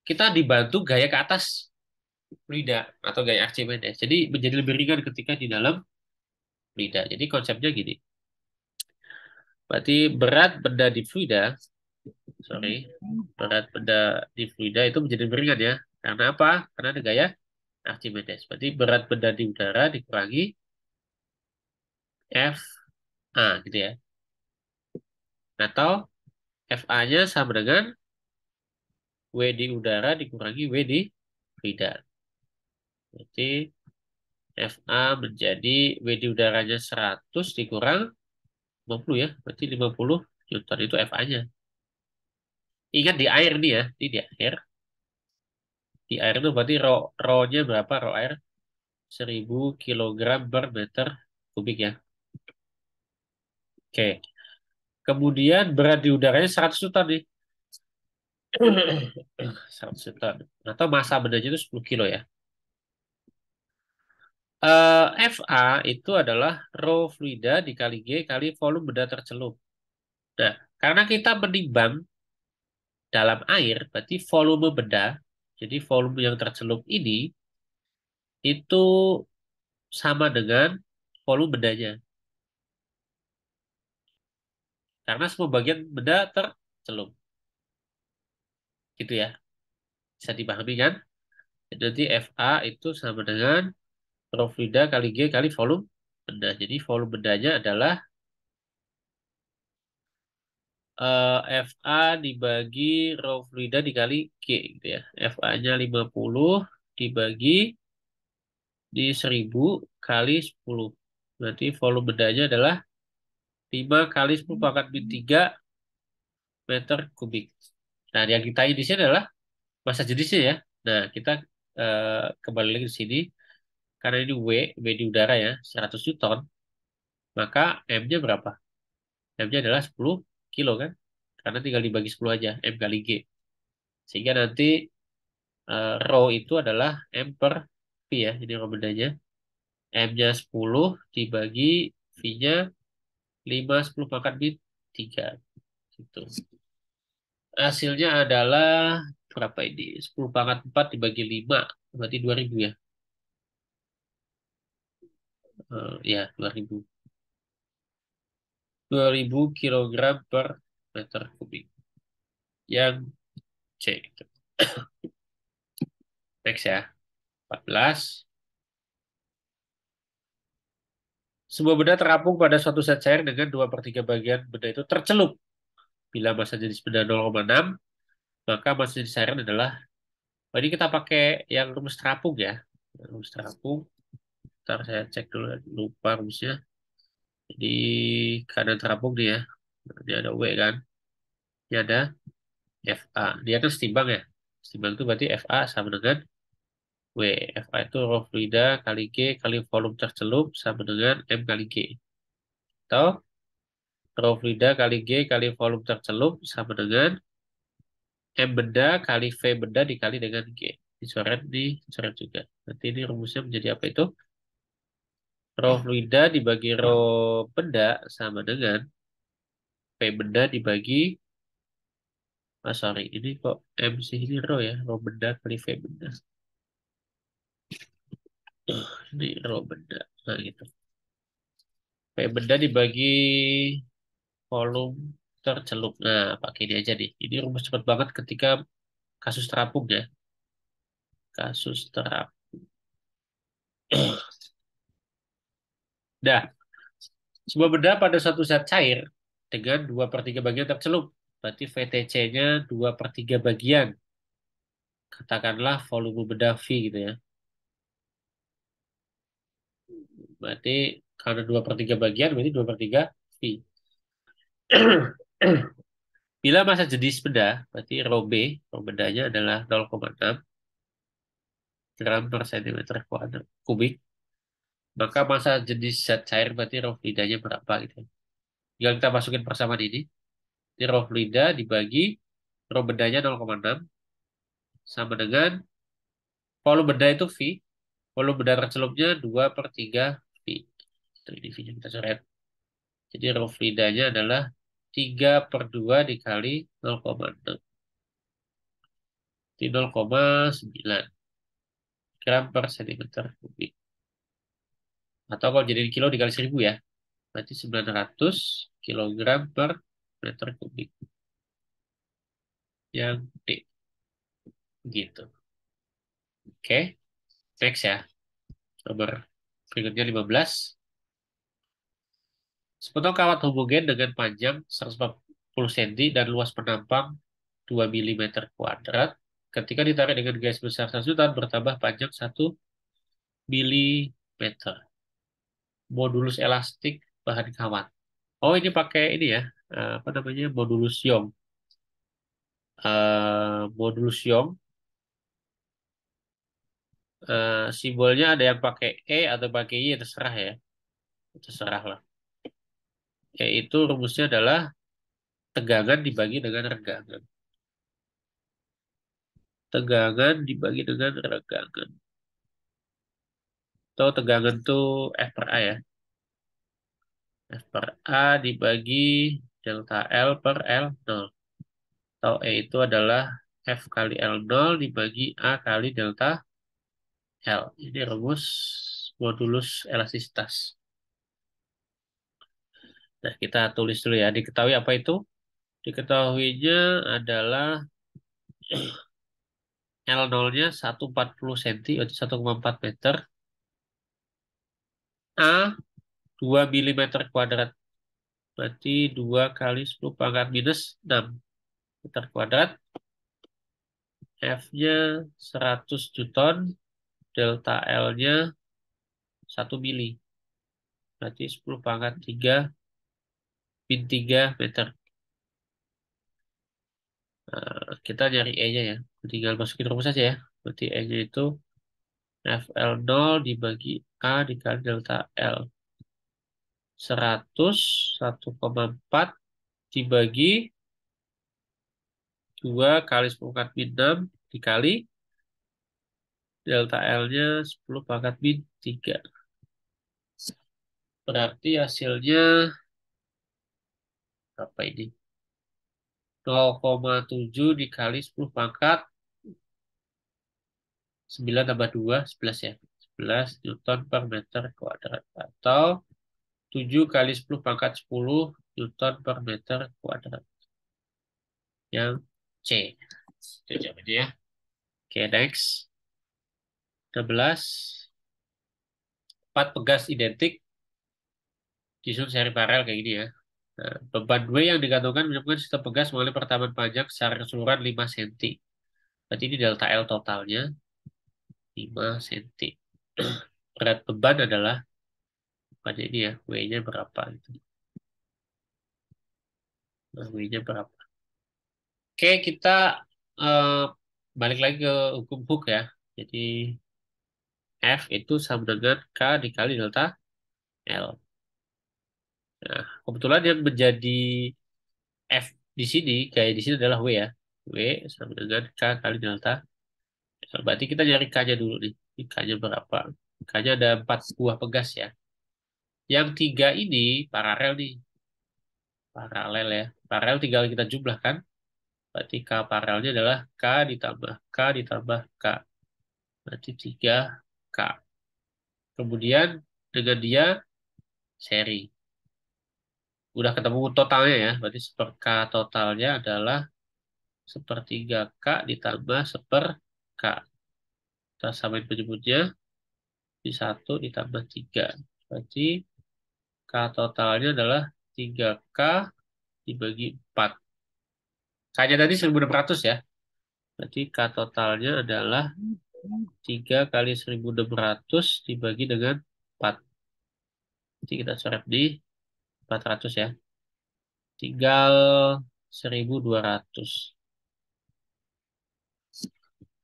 S1: Kita dibantu gaya ke atas lidah atau gaya Archimedes. Jadi menjadi lebih ringan ketika di dalam lidah. Jadi konsepnya gini. Berarti berat benda di fluida, sorry, berat benda di fluida itu menjadi lebih ringan ya. Karena apa? Karena ada gaya Archimedes. Berarti berat benda di udara dikurangi F A gitu ya. Atau FA-nya sama dengan W di udara dikurangi W di fluida. Berarti FA menjadi W di udaranya 100 dikurang 50 ya. Berarti 50 Newton itu FA-nya. Ingat di air nih ya. Ini di air. Di air itu berarti rho-nya berapa? Rho air 1000 kilogram per meter kubik ya. Oke. Kemudian berat di udaranya 100 ton nih. 100 ton. Atau massa bendanya itu 10 kilo ya. FA itu adalah rho fluida dikali G kali volume benda tercelup. Nah, karena kita menimbang dalam air, berarti volume benda, jadi volume yang tercelup ini, itu sama dengan volume bendanya. Karena semua bagian benda tercelup. Gitu ya. Bisa dipahami kan? Jadi FA itu sama dengan rho fluida kali G kali volume benda. Jadi volume bendanya adalah FA dibagi rho fluida dikali G gitu ya. FA-nya 50 dibagi di 1000 kali 10. Berarti volume bendanya adalah 5 kali 10 pangkat min 3 meter kubik. Nah, yang kita ini di sini adalah massa jenisnya ya. Nah, kita kembali lagi di sini. Karena ini W di udara ya, 100 Newton. Maka M-nya berapa? M-nya adalah 10 kilo kan? Karena tinggal dibagi 10 aja, M kali G. Sehingga nanti rho itu adalah M per V ya, ini rho bendanya. M-nya 10 dibagi V-nya 5, 10 pangkat min 3. Gitu. Hasilnya adalah berapa ini? 10 pangkat 4 dibagi 5, berarti 2000 ya. Ya, 2000. 2000 kilogram per meter kubik. Yang C. Gitu. Next ya. 14. Sebuah benda terapung pada suatu set cair dengan 2/3 bagian benda itu tercelup. Bila massa jenis benda 0,6, maka massa jenis cairan adalah, oh, ini kita pakai yang rumus terapung ya. Rumus terapung. Ntar saya cek dulu, lupa rumusnya. Jadi kanan terapung nih ya. Ini ada W kan. Ini ada FA. Dia kan setimbang ya. Setimbang itu berarti FA sama dengan W. FA itu rho fluida kali G kali volume tercelup sama dengan M kali G. Atau rho fluida kali G kali volume tercelup sama dengan M benda kali V benda dikali dengan G. Dicoret juga. Nanti ini rumusnya menjadi apa itu? Rho fluida dibagi rho benda sama dengan V benda dibagi, sorry, ini kok M sih, ini rho ya, rho benda kali V benda. Ini rho benda. Nah, gitu. V benda dibagi volume tercelup. Nah, pakai ini aja nih. Ini rumus cepat banget ketika kasus terapung ya. Kasus terapung. Nah, sebuah benda pada suatu zat cair dengan 2/3 bagian tercelup. Berarti VTC-nya 2/3 bagian. Katakanlah volume benda V gitu ya. Berarti karena 2/3 bagian, berarti 2/3 V. Bila massa jenis benda, berarti rho B, rho bendanya adalah 0,6 gram per centimeter kuadrat kubik. Maka massa jenis zat cair berarti rho fluidanya berapa gitu. Tinggal kita masukin persamaan ini. Jadi rho fluida dibagi rho bendanya 0,6 sama dengan volume benda itu V. Volume benda tercelupnya 2/3 V. Itu ini V-nya kita coret. Jadi rho fluidanya adalah 3/2 dikali 0,6. Di 0,9 gram per centimeter kubik. Atau kalau jadi kilo dikali 1000 ya. Berarti 900 kilogram per meter kubik. Yang D. Gitu. Oke. Next ya. Nomor berikutnya 15. Sepotong kawat homogen dengan panjang 140 cm dan luas penampang 2 mm kuadrat. Ketika ditarik dengan gaya sebesar 1 Newton bertambah panjang 1 mm. Modulus elastik bahan kawat. Oh, ini pakai ini ya. Apa namanya? Modulus Young. Modulus Young. Simbolnya ada yang pakai E atau pakai Y, terserah ya. Terserah lah. Yaitu rumusnya adalah tegangan dibagi dengan regangan. Tegangan dibagi dengan regangan. Atau tegangan tuh F per A ya. F per A dibagi delta L per L0. Atau E itu adalah F kali L0 dibagi A kali delta L. Ini rumus modulus elastisitas. Nah, kita tulis dulu ya. Diketahui apa itu? Diketahuinya adalah L0-nya 140 cm, atau 1,4 meter. A 2 mm kuadrat. Berarti 2 kali 10 pangkat minus 6 meter kuadrat. F-nya 100 Newton. Delta L-nya 1 mili. Berarti 10 pangkat 3 min 3 meter. Kita nyari E-nya ya. Tinggal masukin rumus saja ya. Berarti E-nya itu FL0 dibagi A dikali delta L. 100, 1,4 dibagi 2 kali 10 pangkat min 6 dikali delta L-nya 10 pangkat min 3. Berarti hasilnya apa ini? 0,7 dikali 10 pangkat 9 tambah 2, 11 ya. 11 Newton per meter kuadrat. Atau 7 kali 10 pangkat 10 Newton per meter kuadrat. Yang C. Itu jawabannya ya. Oke, next. 16. 4 pegas identik disusun seri paralel kayak gini ya. Nah, beban W yang digantungkan menyebabkan sistem pegas mengalami pertambahan panjang secara keseluruhan 5 cm. Berarti ini delta L totalnya 5 cm. Berat beban adalah pada ini ya, W-nya berapa itu. Nah, W-nya berapa? Oke, kita eh, balik lagi ke hukum Hooke ya. Jadi F itu sama dengan K dikali delta L. Nah, kebetulan yang menjadi F di sini, kayak di sini adalah W ya. W sama dengan K kali delta L. Berarti kita nyari K-nya dulu nih. Ini K-nya berapa? K-nya ada 4 buah pegas ya. Yang tiga ini paralel nih. Paralel ya. Paralel tinggal kita jumlahkan. Berarti K paralelnya adalah K ditambah K. Berarti 3K. Kemudian dengan dia seri. Udah ketemu totalnya ya. Berarti seper K totalnya adalah sepertiga K ditambah seper K. Kita samain penyebutnya. Di 1 ditambah 3. Berarti K totalnya adalah 3K dibagi 4. K-nya tadi 1600 ya. Berarti K totalnya adalah 3 kali 1600 dibagi dengan 4. Nanti kita coret di 400 ya. Tinggal 1200.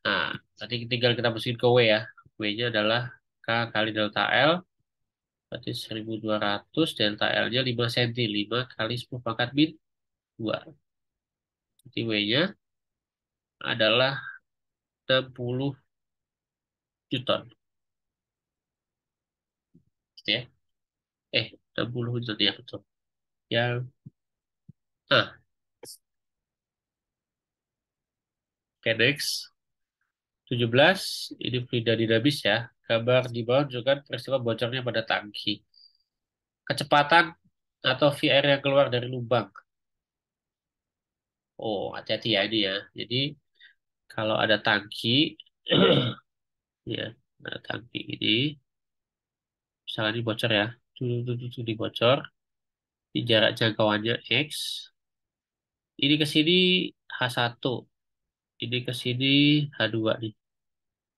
S1: Nah, nanti tinggal kita masukin ke W ya. W-nya adalah K kali delta L. Berarti 1200 delta L-nya 5 cm. 5 kali 10 pangkat min 2. Jadi W-nya adalah 60 Newton. Gitu ya. 60 Newton ya betul. Yang, ah, oke next. 17, ini fluida dinamis ya. Gambar di bawah menunjukkan peristiwa bocornya pada tangki. Kecepatan atau VR yang keluar dari lubang. Oh, hati-hati ya ini ya. Jadi, kalau ada tangki, ya, ada tangki ini, misalnya ini bocor ya. Tuh, dibocor. Di jarak jangkauannya X. Ini ke sini H1. Ini ke sini H2 nih.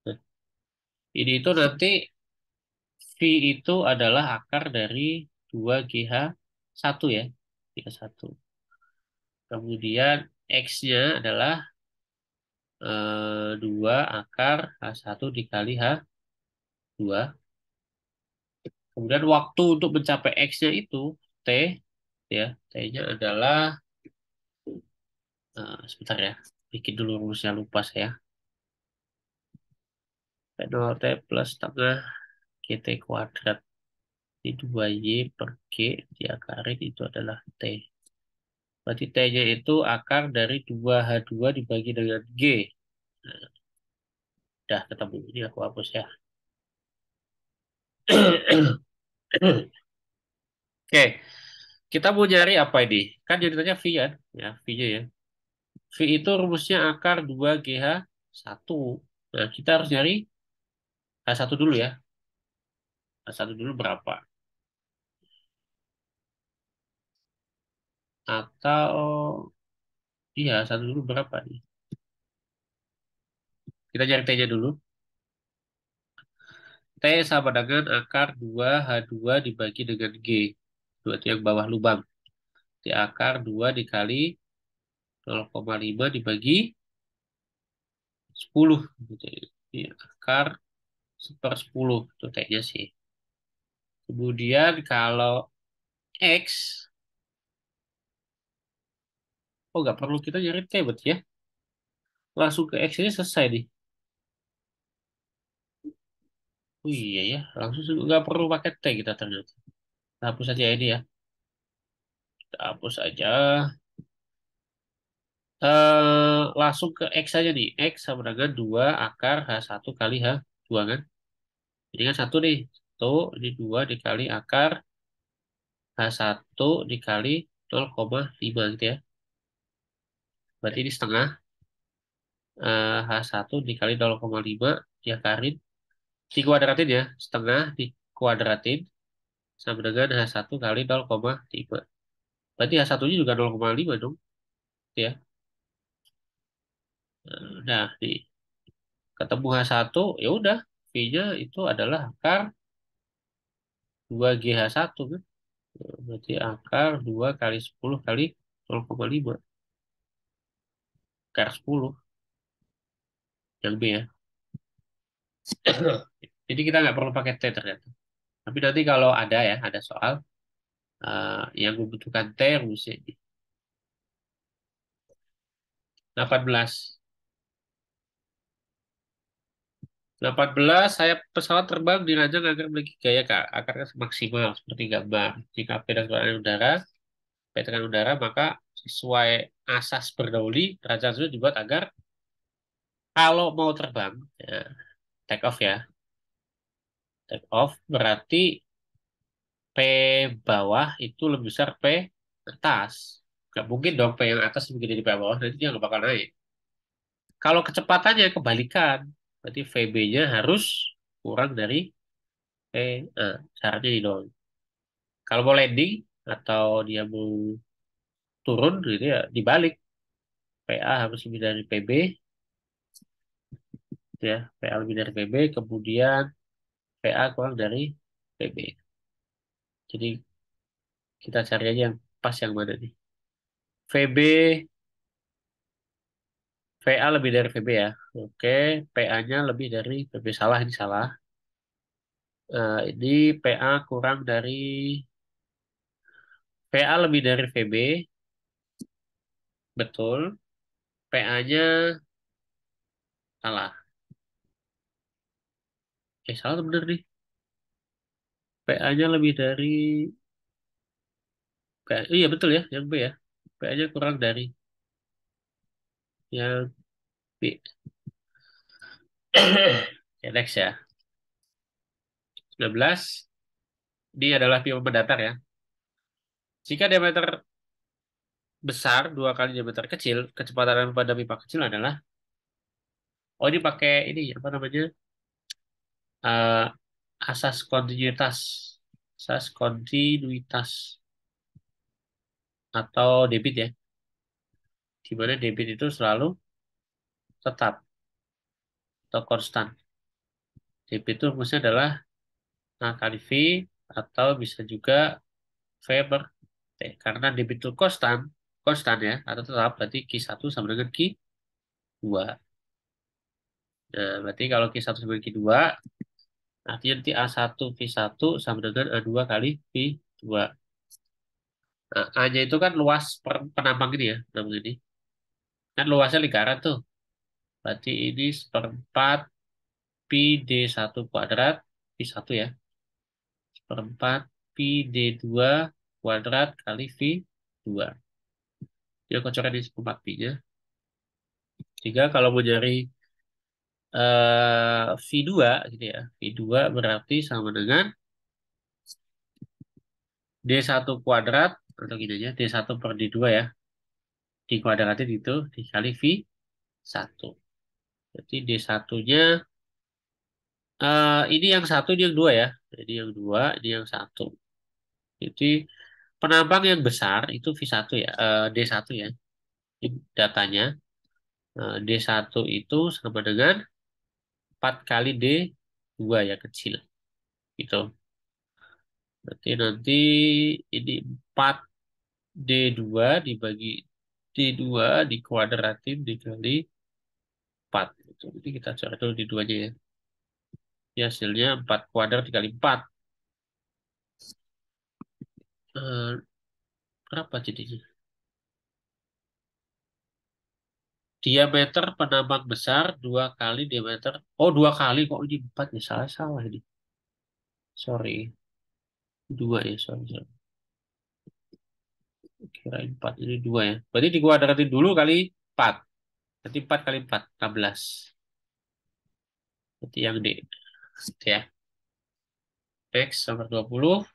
S1: Nah, ini itu nanti V itu adalah akar dari 2GH1 ya. GH1. Kemudian X-nya adalah 2 akar H1 dikali H2. Kemudian waktu untuk mencapai X-nya itu T, ya. T-nya adalah, sebentar ya. Bikin dulu rumusnya lupa saya. P0T plus setengah GT kuadrat. Di 2Y per G diakarin itu adalah T. Berarti T-nya itu akar dari 2H2 dibagi dengan G. Nah, udah ketemu. Ini aku hapus ya. Oke, kita mau nyari apa ini? Kan jadi tanya V kan? Ya, V-nya ya. V itu rumusnya akar 2GH1. Nah, kita harus nyari H1 dulu ya. H1 dulu berapa? Atau, iya, H1 dulu berapa nih? Kita cari T-nya dulu. T sama dengan akar 2H2 dibagi dengan G. Dua itu yang bawah lubang. Di akar 2 dikali 0,5 dibagi 10. Gitu. Di akar 1/10. Itu T-nya sih. Kemudian kalau X, oh nggak perlu kita nyari T berarti ya. Langsung ke X ini selesai nih. Oh iya ya, langsung nggak perlu pakai T kita ternyata. Kita hapus aja ini ya. Kita hapus aja. Langsung ke X aja nih. X sama dengan 2 akar H1 kali H2 kan. Ini kan satu nih. Satu, ini 2 dikali akar H1 dikali 0,5 gitu ya. Berarti ini setengah. H1 dikali 0,5 diakarin. Dikuadratin ya. Setengah dikuadratin sama dengan H1 kali 0,5. Berarti H1-nya juga 0,5 dong. Gitu ya. Nah, ketemu H1, ya udah. V-nya itu adalah akar 2GH1 kan. Berarti akar 2 kali 10 kali 0,5. KR10 yang B ya. Jadi kita nggak perlu pakai T ternyata. Tapi nanti kalau ada ya, ada soal yang membutuhkan T rumusnya ini. 18. 18 saya pesawat terbang dirancang agar memiliki gaya akarnya maksimal seperti gambar. Jika P dan tekanan udara, P tekanan udara, maka sesuai asas Bernoulli, rancangan tersebut dibuat agar kalau mau terbang, ya, take off ya, take off berarti P bawah itu lebih besar P atas. Nggak mungkin dong P yang atas lebih gede dari P bawah, nanti dia nggak bakal naik. Kalau kecepatannya kebalikan, berarti VB-nya harus kurang dari P. Nah, syaratnya di nol. Kalau mau landing atau dia mau turun gitu ya dibalik. PA harus lebih dari PB gitu ya. PA lebih dari PB kemudian PA kurang dari PB. Jadi kita cari aja yang pas yang mana nih. VB VA lebih dari VB ya. Oke, PA-nya lebih dari PB, salah ini salah. Ini PA kurang dari PA lebih dari VB, betul. PA-nya salah. Salah atau bener nih? PA-nya lebih dari iya betul ya, yang B ya. PA-nya kurang dari yang B. Ya, next ya. 19. Ini adalah pipa mendatar ya. Jika diameter besar dua kali diameter kecil, kecepatan pada pipa kecil adalah, oh ini pakai ini apa namanya? Eh, asas kontinuitas. Asas kontinuitas atau debit ya. Di mana debit itu selalu tetap atau konstan. Debit itu maksudnya adalah A kali V atau bisa juga V per T. Karena debit itu konstan, konstan ya, atau tetap, berarti Q1 sama dengan Q2. Nah, berarti kalau Q1 sama dengan Q2, artinya nanti A1 V1 sama dengan A2 kali V2. Nah, A-nya itu kan luas penambang ini ya, penambang ini. Kan luasnya lingkaran tuh. Berarti ini seperempat Pi D1 kuadrat V1 ya. Seperempat Pi D2 kuadrat kali V2. Dia kocoran di seperempat Pi-nya. Sehingga kalau mau nyari V2 gitu ya. V2 berarti sama dengan D1 kuadrat, atau gini aja, D1 per D2 ya. Dikuadratin itu dikali V1. Jadi D1-nya, ini yang satu, ini yang dua ya. Jadi yang dua, ini yang satu. Jadi penambang yang besar itu V1 ya, D1 ya. Ini datanya, D1 itu sama dengan 4 kali D2 ya kecil. Gitu. Berarti nanti ini 4 D2 dibagi D2 dikuadratin dikali 4. Gitu. Jadi kita cari dulu D2-nya ya. Ya, hasilnya 4 kuadrat dikali 4. Eh, berapa jadinya? Diameter penambang besar 2 kali diameter. Oh, 2 kali kok ini 4 ya. Salah-salah ini. Sorry. 2 ya, sorry, sorry. Kirain 4 ini 2 ya. Berarti dikuadratin dulu kali 4. Berarti 4 kali 4, 16. Berarti yang D. Ya. X nomor 20.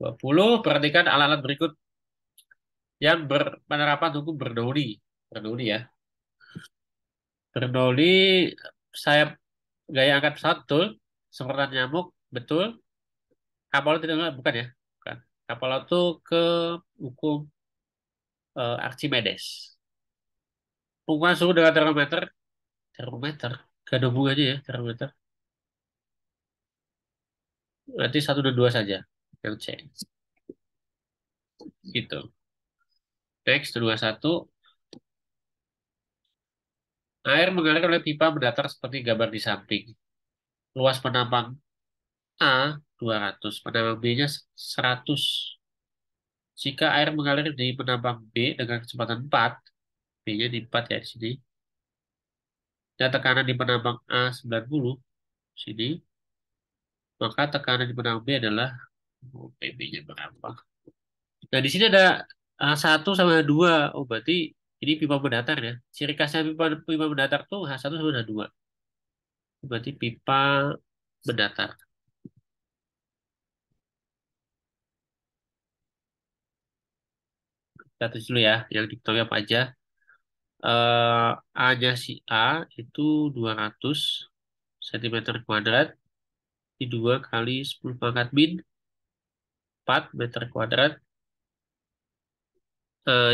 S1: 20. Perhatikan alat-alat berikut yang berpenerapan hukum Bernoulli. Bernoulli ya. Bernoulli, saya gaya angkat pesawat betul. Semprotan nyamuk betul. Kapal itu tidak, bukan ya. Bukan. Kapal itu ke hukum Archimedes. Pengukuran suhu dengan termometer. Termometer. Gak ada hubungannya ya termometer. Nanti 1 dan 2 saja yang C. Gitu. Next, 21. Air mengalir oleh pipa mendatar seperti gambar di samping. Luas penambang A 200, penambang B-nya 100. Jika air mengalir di penambang B dengan kecepatan 4, B-nya di 4 ya di sini, dan tekanan di penambang A 90, sini, maka tekanan di penambang B adalah PB-nya berapa? Nah, di sini ada H1 sama H2. Oh, berarti ini pipa mendatar ya. Ciri khasnya pipa mendatar tuh H1 sama H2. Berarti pipa mendatar. Kita tulis dulu ya, yang diketahui apa aja. A-nya si A itu 200 cm kuadrat. Di 2 kali 10 pangkat min 4 meter kuadrat.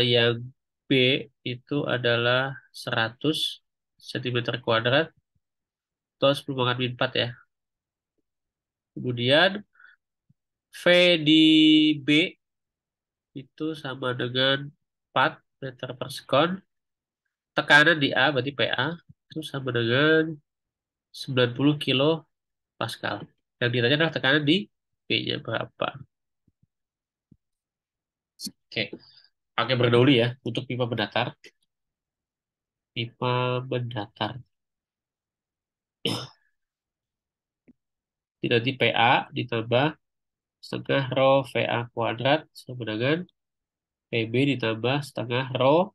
S1: Yang B itu adalah 100 cm kuadrat atau 10 pangkat min 4 ya. Kemudian V di B itu sama dengan 4 meter per sekon. Tekanan di A berarti PA itu sama dengan 90 kilo Pascal. Yang ditanya adalah tekanan di B-nya berapa. Oke, pakai berdahulu ya untuk pipa mendatar. Pipa mendatar. Nanti PA ditambah setengah rho VA kuadrat sama dengan PB ditambah setengah rho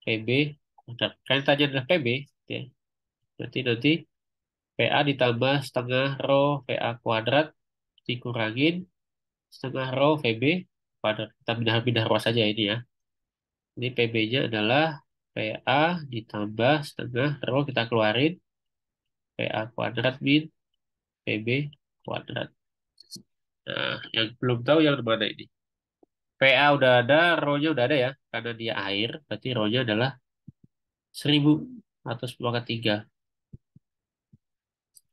S1: PB kuadrat. Kan yang tanya adalah PB. Ya. Nanti PA ditambah setengah rho VA kuadrat dikurangin setengah rho VB kuadrat. Kita pindah-pindah ruas saja ini ya. Ini PB-nya adalah PA ditambah setengah rho kita keluarin PA kuadrat min PB kuadrat. Nah, yang belum tahu yang mana ini? PA udah ada, rho-nya udah ada ya. Karena dia air, berarti rho-nya adalah 1000 atau 10 kali 3.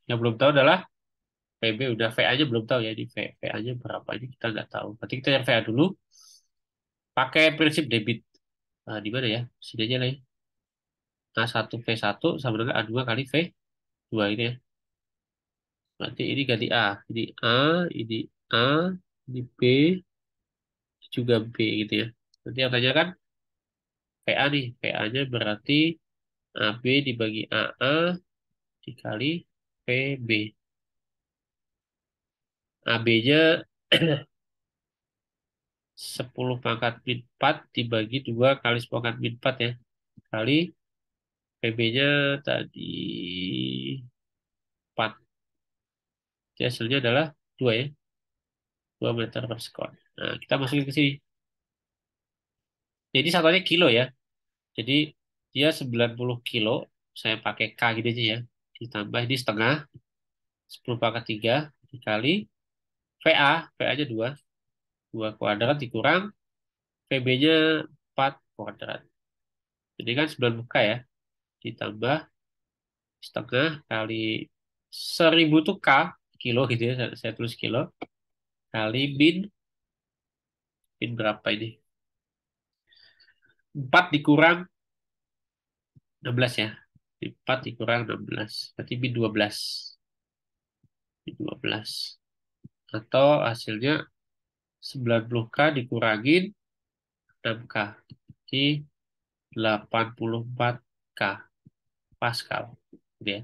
S1: Yang belum tahu adalah PB udah, VA-nya belum tahu ya. Di VA-nya berapa ini kita nggak tahu. Berarti kita cari VA dulu. Pakai prinsip debit. Nah, di mana ya? Sini aja lah ya. A1 V1 sama dengan A2 kali V2 ini ya. Berarti ini ganti A. Ini A, ini A, ini B, juga B gitu ya. Nanti yang tanya kan PA nih. PA-nya berarti AB dibagi AA dikali PB. AB-nya 10 pangkat min 4 dibagi 2 kali 10 pangkat min 4 ya. Kali PB-nya tadi 4. Jadi hasilnya adalah 2 ya. 2 meter per sekon. Nah, kita masukin ke sini. Jadi satuannya kilo ya. Jadi dia 90 kilo. Saya pakai K gitu aja ya. Ditambah ini setengah. 10 pangkat 3 dikali VA. VA-nya 2. 2 kuadrat dikurang PB-nya 4 kuadrat. Jadi kan 90 K ya. Ditambah setengah kali 1000 tuh K. Kilo gitu ya. Saya tulis kilo. Kali min. Min berapa ini? 4 dikurang 16 ya. 4 dikurang 16. Berarti min 12. Min 12. Atau hasilnya 90K dikurangin 6K. Jadi 84K Pascal. Gitu ya.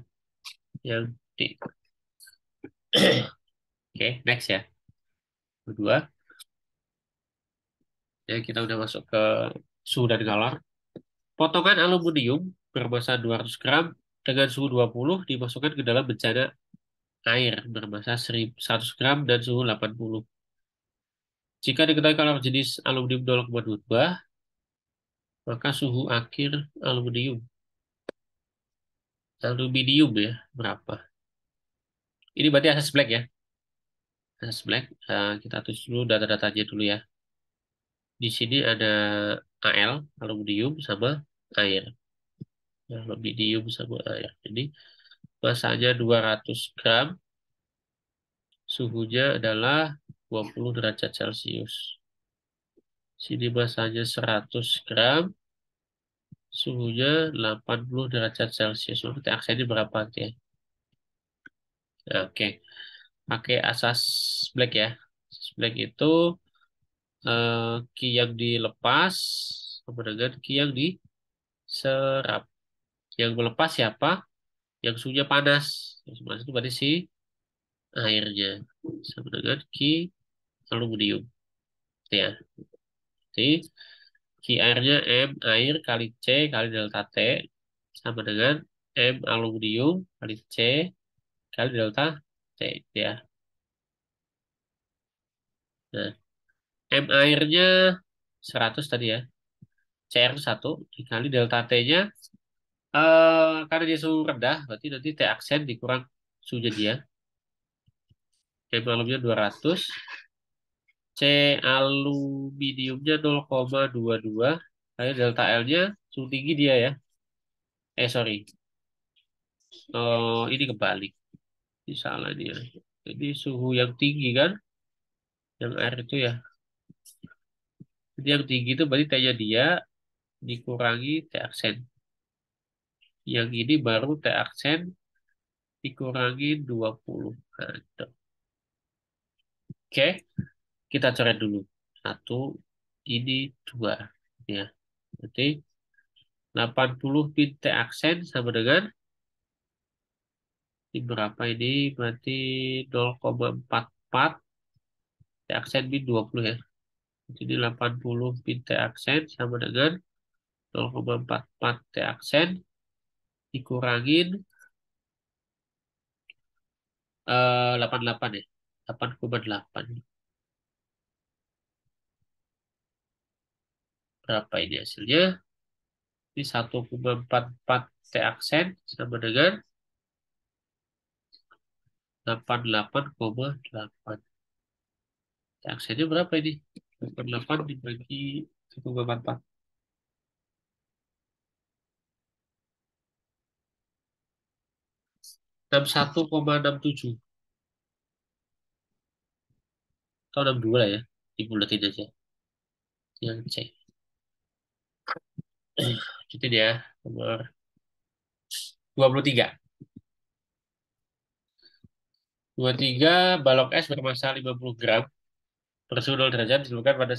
S1: Yang D. Oke, next ya. Kedua, ya kita udah masuk ke suhu dan galon. Potongan aluminium bermassa 200 gram dengan suhu 20 dimasukkan ke dalam bencana air bermassa 100 gram dan suhu 80. Jika diketahui kalau jenis aluminium 0,22, maka suhu akhir aluminium aluminium ya berapa? Ini berarti asas black ya. Asas black. Kita tulis dulu data-datanya dulu ya. Di sini ada Al aluminium sama air. Aluminium sama air. Jadi masanya 200 gram, suhunya adalah 20 derajat Celcius. Sini masanya 100 gram, suhunya 80 derajat Celcius. Berarti aksennya berapa nanti ya? Nah, oke. Pakai asas black ya. Asas black itu key yang dilepas sama dengan key yang diserap. Yang melepas siapa? Yang suhunya panas. Yang panas itu berarti si airnya. Sama dengan key aluminium. Ya. Jadi key airnya M air kali C kali delta T sama dengan M aluminium kali C kali delta T. Ya. Nah, M airnya 100 tadi ya. CR itu 1 dikali delta T-nya karena dia suhu rendah berarti nanti T aksen dikurang suhunya dia. M aluminiumnya 200, C aluminiumnya 0,22 kali delta L-nya suhu tinggi dia ya. Sorry. Ini kebalik. Ini salah ini ya. Jadi suhu yang tinggi kan, yang air itu ya. Jadi yang tinggi itu berarti T-nya dia dikurangi T aksen. Yang ini baru T aksen dikurangi 20. Nah, itu. Oke, kita coret dulu. Satu, ini dua. Ya, berarti 80 pin T aksen sama dengan ini berapa ini? Berarti 0,44 T aksen pin 20 ya. Jadi 80 pin T aksen sama dengan 0,44 T aksen dikurangin 88 ya. 8,8. Berapa ini hasilnya? Ini 1,44 T aksen sama dengan 88,8. T aksennya berapa ini? 88 dibagi 1,44. 61,67. Atau 62 lah ya. Dibulatin aja. Yang C. Jadi dia nomor 23. 23, balok es bermassa 50 gram bersuhu 0 derajat ditemukan pada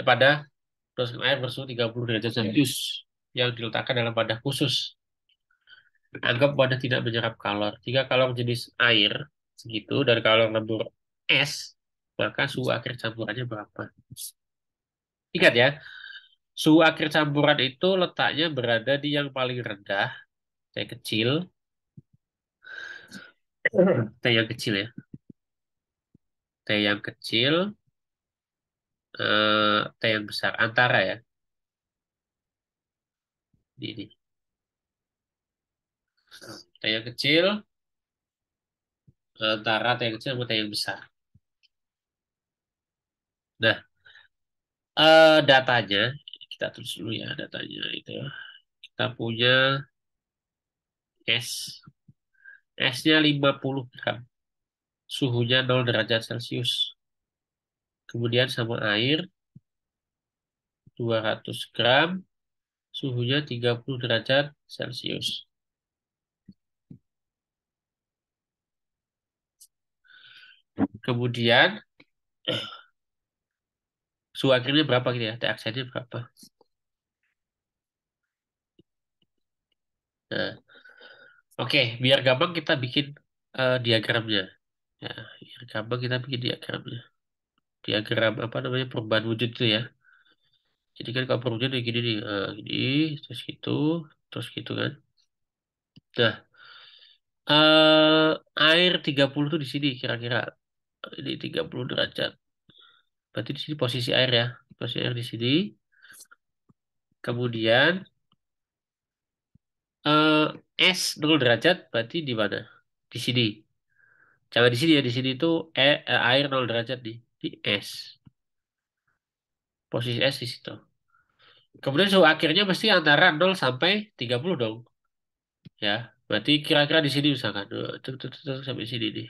S1: pada proses air bersuhu 30 derajat Celcius yang diletakkan dalam wadah khusus. Anggap wadah tidak menyerap kalor. Jika kalor jenis air segitu dan kalor lembur es, maka suhu akhir campurannya berapa? Ingat ya, suhu akhir campuran itu letaknya berada di yang paling rendah, T kecil, T yang kecil ya, T yang kecil, T yang besar, antara ya, ini. T yang kecil, antara T yang kecil sama T yang besar. Nah, datanya, kita tulis dulu ya datanya itu. Kita punya es. Esnya 50 gram. Suhunya 0 derajat Celcius. Kemudian sama air 200 gram. Suhunya 30 derajat Celcius. Kemudian suhu akhirnya berapa gitu ya? T aksennya berapa? Nah, oke, biar gampang kita bikin diagramnya. Ya, biar gampang kita bikin diagramnya. Diagram apa namanya perubahan wujud itu ya. Jadi kan kalau perubahan kayak gini nih, gini, terus gitu kan. Nah, air 30 tuh di sini kira-kira. Ini 30 derajat. Berarti di sini posisi air ya. Posisi air di sini. Kemudian eh, es 0 derajat berarti di mana? Di sini. Jangan di sini ya. Di sini tuh air 0 derajat di es. Posisi es di situ. Kemudian suhu akhirnya mesti antara 0 sampai 30 dong. Ya. Berarti kira-kira di sini misalkan. Tuh, sampai sini nih.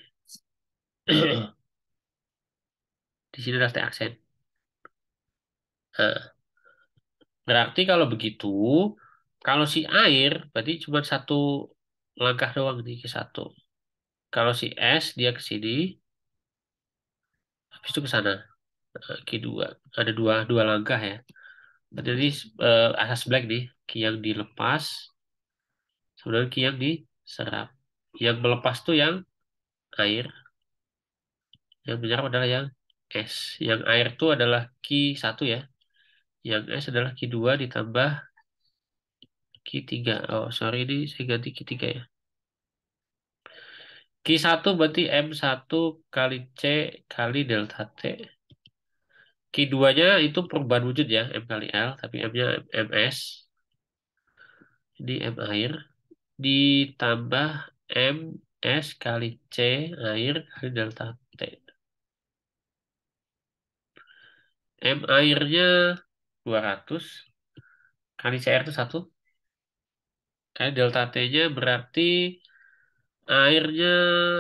S1: Di sini adalah T aksen. Nah, berarti kalau begitu, kalau si air berarti cuma satu langkah doang nih ke satu. Kalau si es dia ke sini, habis itu ke sana. Nah, Q dua ada dua langkah ya. Jadi asas black nih, Q yang dilepas, sebenarnya Q yang diserap. Yang melepas tuh yang air, yang menyerap adalah yang es. Yang air tuh adalah Q satu ya. Yang es adalah Q dua ditambah Q tiga. Oh, sorry ini saya ganti Q tiga ya. Q satu berarti M satu kali C kali delta T. Q duanya itu perubahan wujud ya, M kali L, tapi M-nya MS. Jadi M air ditambah M S kali C air kali delta T. M airnya 200 kali CR itu satu kali delta T-nya berarti airnya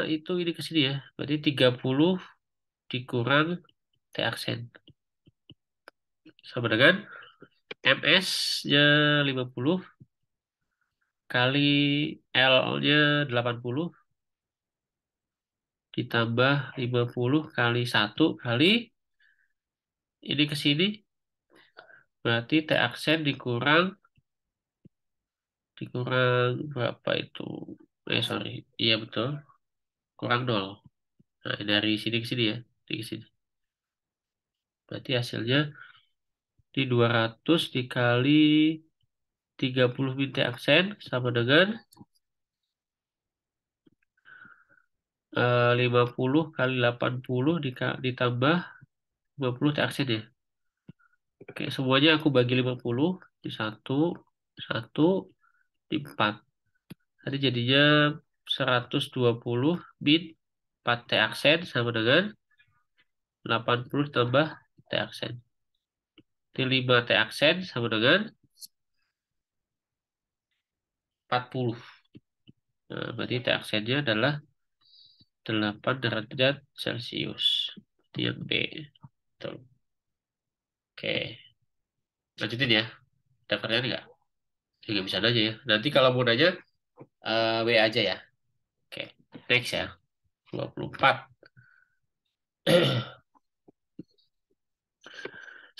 S1: itu ini ke sini ya. Berarti 30 dikurang T aksen. Sama dengan MS-nya 50 kali L-nya 80 ditambah 50 kali satu kali ini ke sini. Berarti T aksen dikurang berapa itu? Sorry. Iya betul. Kurang 0. Nah, dari sini ke sini ya. Di sini. Berarti hasilnya di 200 dikali 30 min T aksen sama dengan 50 kali 80 ditambah 50 T aksen ya. Oke, semuanya aku bagi 50 di satu, satu, di 4. Tadi jadinya 120 min 4 T aksen sama dengan 80 tambah T aksen. Di 5 T aksen sama dengan 40. Nah, berarti T aksennya adalah 8 derajat Celcius. Itu yang B. Betul. Oke, lanjutin ya. Ada pertanyaan nggak? Ya, nggak bisa nanya ya. Nanti kalau mau nanya, W aja ya. Oke, next ya. 24.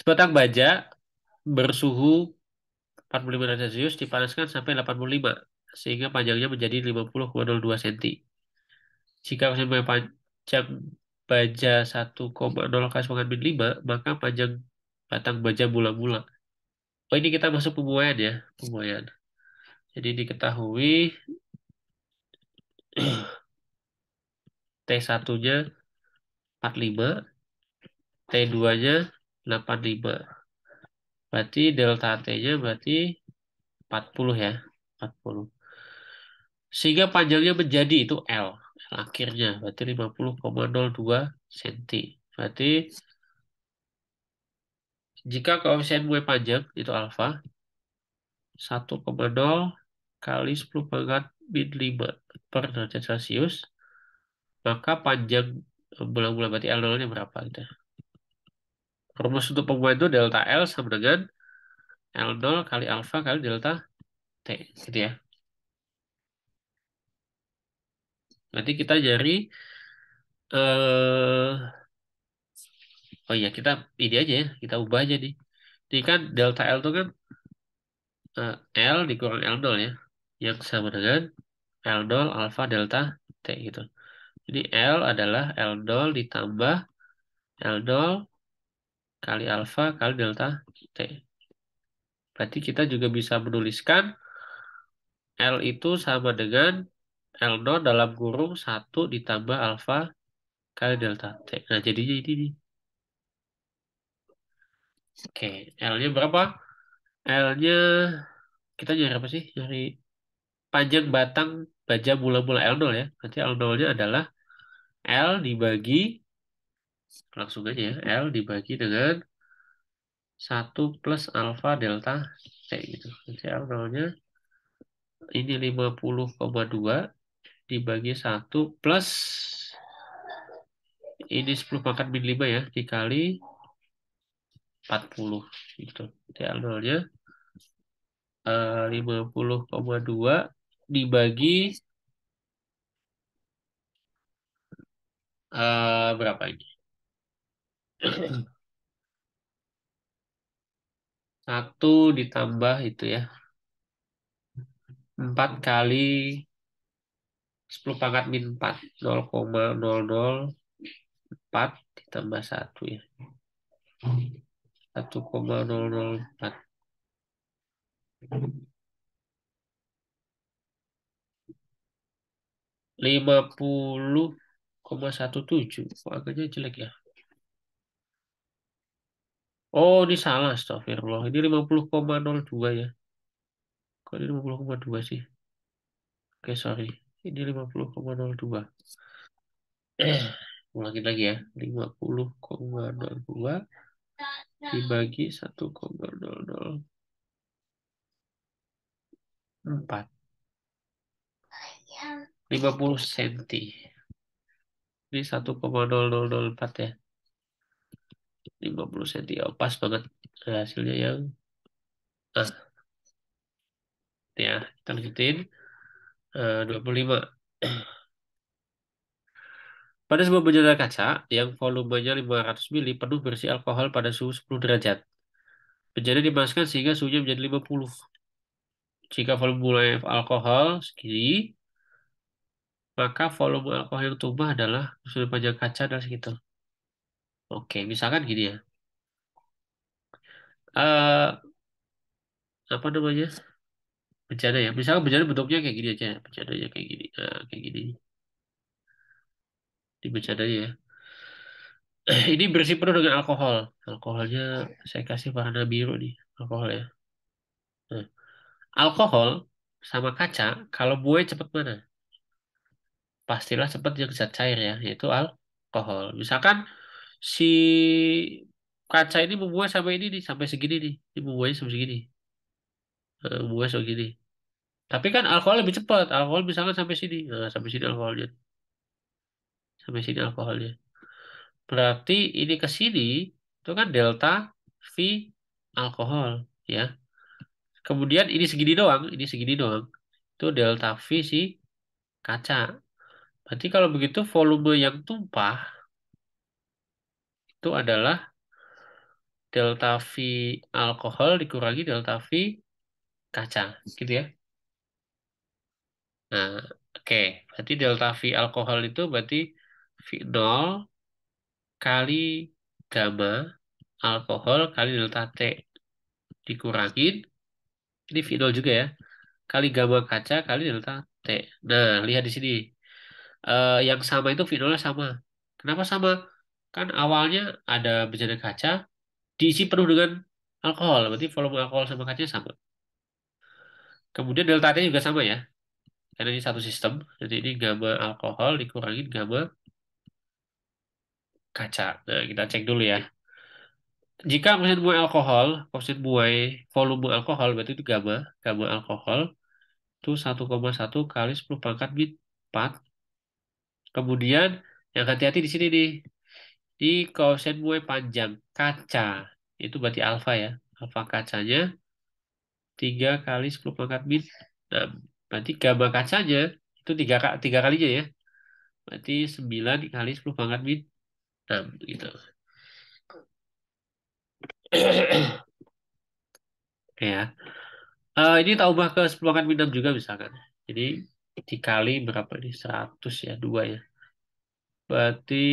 S1: Sebatang baja bersuhu 45 derajat Celcius dipanaskan sampai 85 sehingga panjangnya menjadi 50,02 cm. Jika sampai panjang baja 1,0 kali pangkat min 5, maka panjang batang baja mula-mula. Oh, ini kita masuk pemuaian ya, pemuaian. Jadi diketahui T1-nya 45, T2-nya 85. Berarti delta T-nya berarti 40 ya, 40. Sehingga panjangnya menjadi itu L. L akhirnya berarti 50,02 cm. Berarti jika koefisien muai panjang itu alfa 1,0 kali 10 pangkat min 5 per derajat Celcius, maka panjang bulan-bulan berarti L0-nya berapa gitu. Rumus untuk pengukuran itu delta L sama dengan L0 kali alfa kali delta T gitu ya. Nanti kita nyari eh oh iya kita ini aja ya, kita ubah aja nih. Ini kan delta L itu kan L dikurang L0 ya, yang sama dengan L0 alfa delta T gitu. Jadi L adalah L0 ditambah L0 kali alfa kali delta T. Berarti kita juga bisa menuliskan L itu sama dengan L0 dalam kurung 1 ditambah alfa kali delta T. Nah, jadinya ini nih. Oke, L-nya berapa? L-nya kita nyari apa sih? Nyari panjang batang baja mula-mula L0 ya. Berarti L0-nya adalah L dibagi, langsung aja ya, L dibagi dengan 1 plus alfa delta T gitu. Jadi L0-nya ini 50,2 dibagi 1 plus ini 10 pangkat min 5 ya, dikali 40 gitu. TL nolnya 50,2 dibagi berapa ini? Satu ditambah itu ya. 4 kali 10 pangkat min 4. 0,004 ditambah satu ya. 1,004. 50,17. Kok angkanya jelek ya? Oh, ini salah, astagfirullah. Ini 50,02 ya. Kok ini 50,2 sih? Oke, sorry. Ini 50,02. Ulangi lagi ya. 50,02 dibagi 1,004. 50 senti. Ini 1,0004 ya. 50 senti. Oh, pas banget. Hasilnya yang ya. Kita lanjutin. 25. Pada sebuah bejana kaca yang volumenya 500 mili penuh berisi alkohol pada suhu 10 derajat. Bejana dipanaskan sehingga suhunya menjadi 50. Jika volume alkohol segini, maka volume alkohol yang tumbah adalah sudut panjang kaca adalah segitu. Oke, misalkan gini ya. eh Apa namanya? Bejana ya. Misalkan bejana bentuknya kayak gini aja. Bejananya kayak gini. Kayak gini. Di bejananya ya. Ini bersih penuh dengan alkohol. Alkoholnya saya kasih warna biru nih. Alkohol ya. Nah, alkohol sama kaca, kalau buai cepat mana? Pastilah cepat yang zat cair ya, yaitu alkohol. Misalkan si kaca ini membuai sampai ini nih, sampai segini nih. Ini membuai sampai segini. Membuai segini. Tapi kan alkohol lebih cepat. Alkohol misalkan sampai sini. Nah, sampai sini alkoholnya. Sampai sini alkoholnya. Berarti ini ke sini, itu kan delta V alkohol. Ya. Kemudian ini segini doang. Ini segini doang. Itu delta V si kaca. Berarti kalau begitu volume yang tumpah itu adalah delta V alkohol dikurangi delta V kaca, gitu ya. Nah, oke. Berarti delta V alkohol itu berarti V nol kali gamma alkohol kali delta T dikurangin, ini V nol juga ya, kali gamma kaca kali delta T. Nah, lihat di sini. Yang sama itu V nolnya sama. Kenapa sama? Kan awalnya ada bejana kaca, diisi penuh dengan alkohol. Berarti volume alkohol sama kacanya sama. Kemudian delta T juga sama ya. Karena ini satu sistem. Jadi ini gamma alkohol dikurangin gamma kaca. Nah, kita cek dulu ya. Jika mesin buai alkohol, mesin buai volume alkohol, berarti itu gamma. Gamma alkohol itu 1,1 kali 10 pangkat min 4. Kemudian yang hati-hati di sini nih. Di koefisien buai panjang kaca. Itu berarti alfa ya. Alfa kacanya 3 kali 10 pangkat min 6. Berarti gamma kacanya itu tiga kalinya ya. Berarti 9 kali 10 pangkat min 6 gitu. Ya. Ini tak ubah ke 10 pangkat min 6 juga misalkan. Jadi dikali berapa nih? 100 ya, 2 ya. Berarti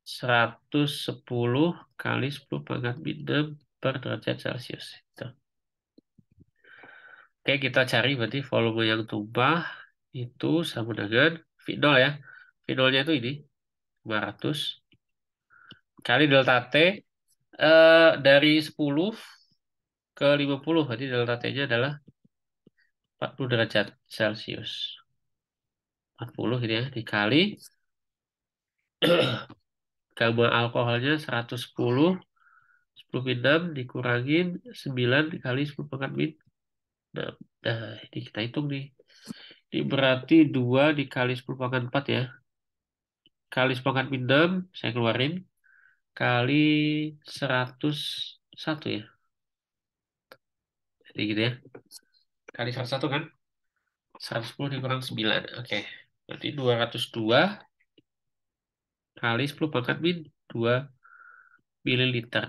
S1: 110 kali 10 pangkat min 6 per derajat Celcius. Gitu. Oke, kita cari berarti volume yang tumpah itu sama dengan V0 ya. V0-nya itu ini 500 kali delta T dari 10 ke 50. Berarti delta T-nya adalah 40 derajat Celcius. 40 gitu ya dikali gamma alkoholnya 110, 10 min 6 dikurangin 9 kali 10 pangkat min 6. Nah, ini kita hitung nih. Ini berarti 2 dikali 10 pangkat 4 ya. Kali 10 pangkat min 6, saya keluarin. kali 101 ya. Jadi gitu ya. Kali 101 kan? 110 dikurang 9. Oke. Berarti 202 kali 10 pangkat min 2 mililiter.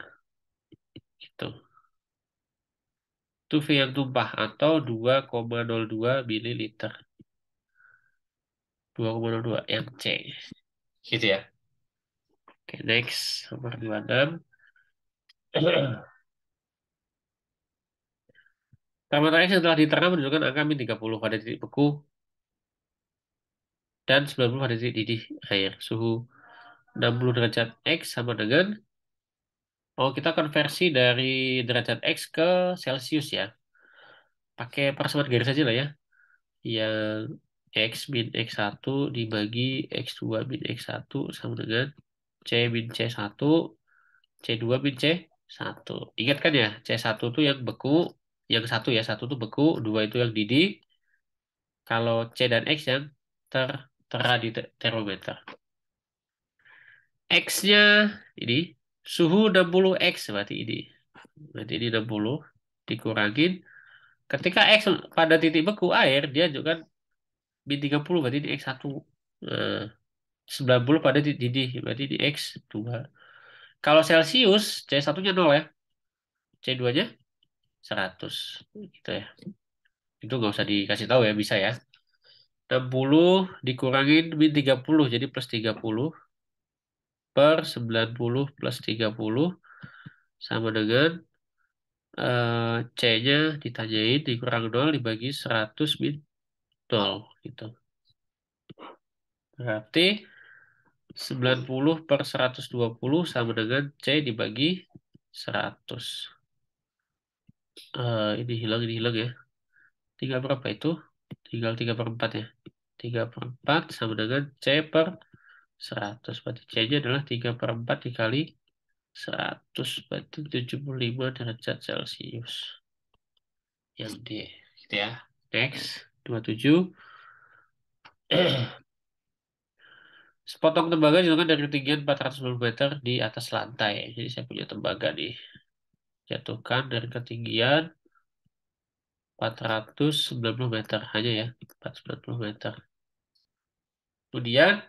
S1: Gitu. Itu V yang tumpah atau 2,02 mililiter. 2,02 yang C. Gitu ya. Oke, next. Nomor 26. Parameter X yang telah diterang menunjukkan angka min 30 pada titik beku dan 90 pada titik didih air. Suhu 60 derajat X sama dengan, oh kita konversi dari derajat X ke Celsius ya. Pakai persamaan garis aja lah ya. Yang X min X1 dibagi X2 min X1 sama dengan C min C1, C2 min C1. Ingat kan ya, C1 tuh yang beku, yang satu ya, satu tuh beku, dua itu yang didih. Kalau C dan X yang tertera di termometer. X-nya ini suhu 60 X berarti ini. Berarti ini 60 dikurangin. Ketika X pada titik beku air, dia juga min 30 berarti ini X1. Nah, 90 pada titik didih berarti ini X2. Kalau Celsius, C1-nya 0 ya. C2-nya 100. Gitu ya. Itu nggak usah dikasih tahu ya, bisa ya. 60 dikurangin min 30 jadi plus 30 per 90 plus 30 sama dengan C-nya ditanyain dikurang 0 dibagi 100 min 0 gitu. Berarti 90 per 120 sama dengan C dibagi 100. Ini hilang ya. Tinggal berapa itu? Tinggal 3 per 4 ya. 3 per 4 sama dengan C per 100. Berarti C-nya adalah 3 per 4 dikali 100. Berarti 75 derajat Celcius. Yang D. Gitu ya. Next. 27. Sepotong tembaga dijatuhkan dari ketinggian 400 meter di atas lantai. Jadi saya punya tembaga nih. Jatuhkan dari ketinggian 490 meter. Hanya ya. 490 meter. Kemudian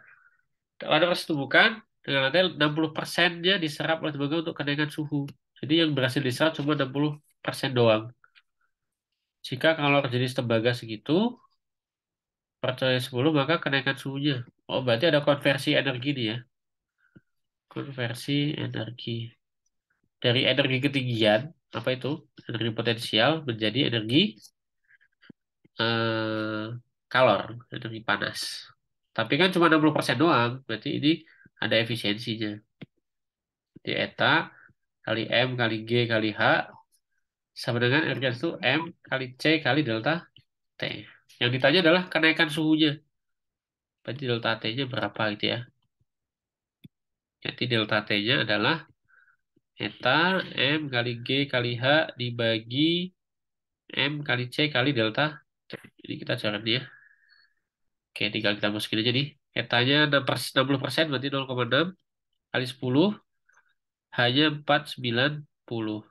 S1: pada proses tumbukan dengan lantai 60%-nya diserap oleh tembaga untuk kenaikan suhu. Jadi yang berhasil diserap cuma 60% doang. Jika kalor jenis tembaga segitu, per 10 maka kenaikan suhunya. Oh, berarti ada konversi energi nih ya. Konversi energi. Dari energi ketinggian, apa itu? Energi potensial menjadi energi eh, kalor, energi panas. Tapi kan cuma 60% doang, berarti ini ada efisiensinya. Di eta kali M kali G kali H sama dengan energi itu M kali C kali delta T. Yang ditanya adalah kenaikan suhunya. Berarti delta T-nya berapa gitu ya. Jadi delta T-nya adalah eta M kali G kali H dibagi M kali C kali delta T. Jadi kita coret dia. Oke, tinggal kita masukin aja nih. Etanya 60% berarti 0,6 kali 10 hanya 490.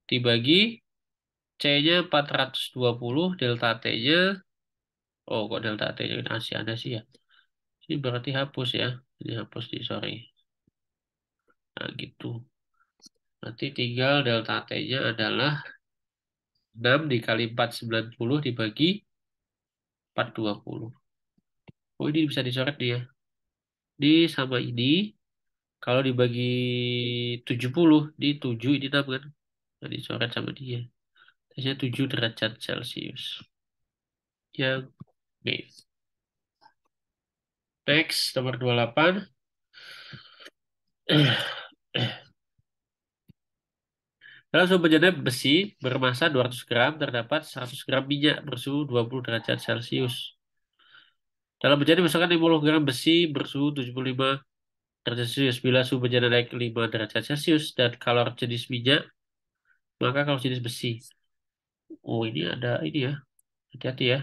S1: Dibagi C-nya 420, delta T-nya, oh kok delta T-nya masih ada sih ya. Ini berarti hapus ya. Ini hapus di sorry. Nah gitu. Nanti tinggal delta T-nya adalah 6 dikali 490 dibagi 420. Oh ini bisa dicoret dia. Di sama ini. Kalau dibagi 70, di 7 ini 6 kan. Nah, dicoret sama dia. Hasilnya 7 derajat Celcius. Yang B. Next, nomor 28. Dalam suhu penjana besi bermasa 200 gram, terdapat 100 gram minyak bersuhu 20 derajat Celcius. Dalam penjana misalkan 50 gram besi bersuhu 75 derajat Celcius. Bila suhu penjana naik 5 derajat Celcius dan kalor jenis minyak, maka kalor jenis besi. Oh, ini ada ini ya. Hati-hati ya.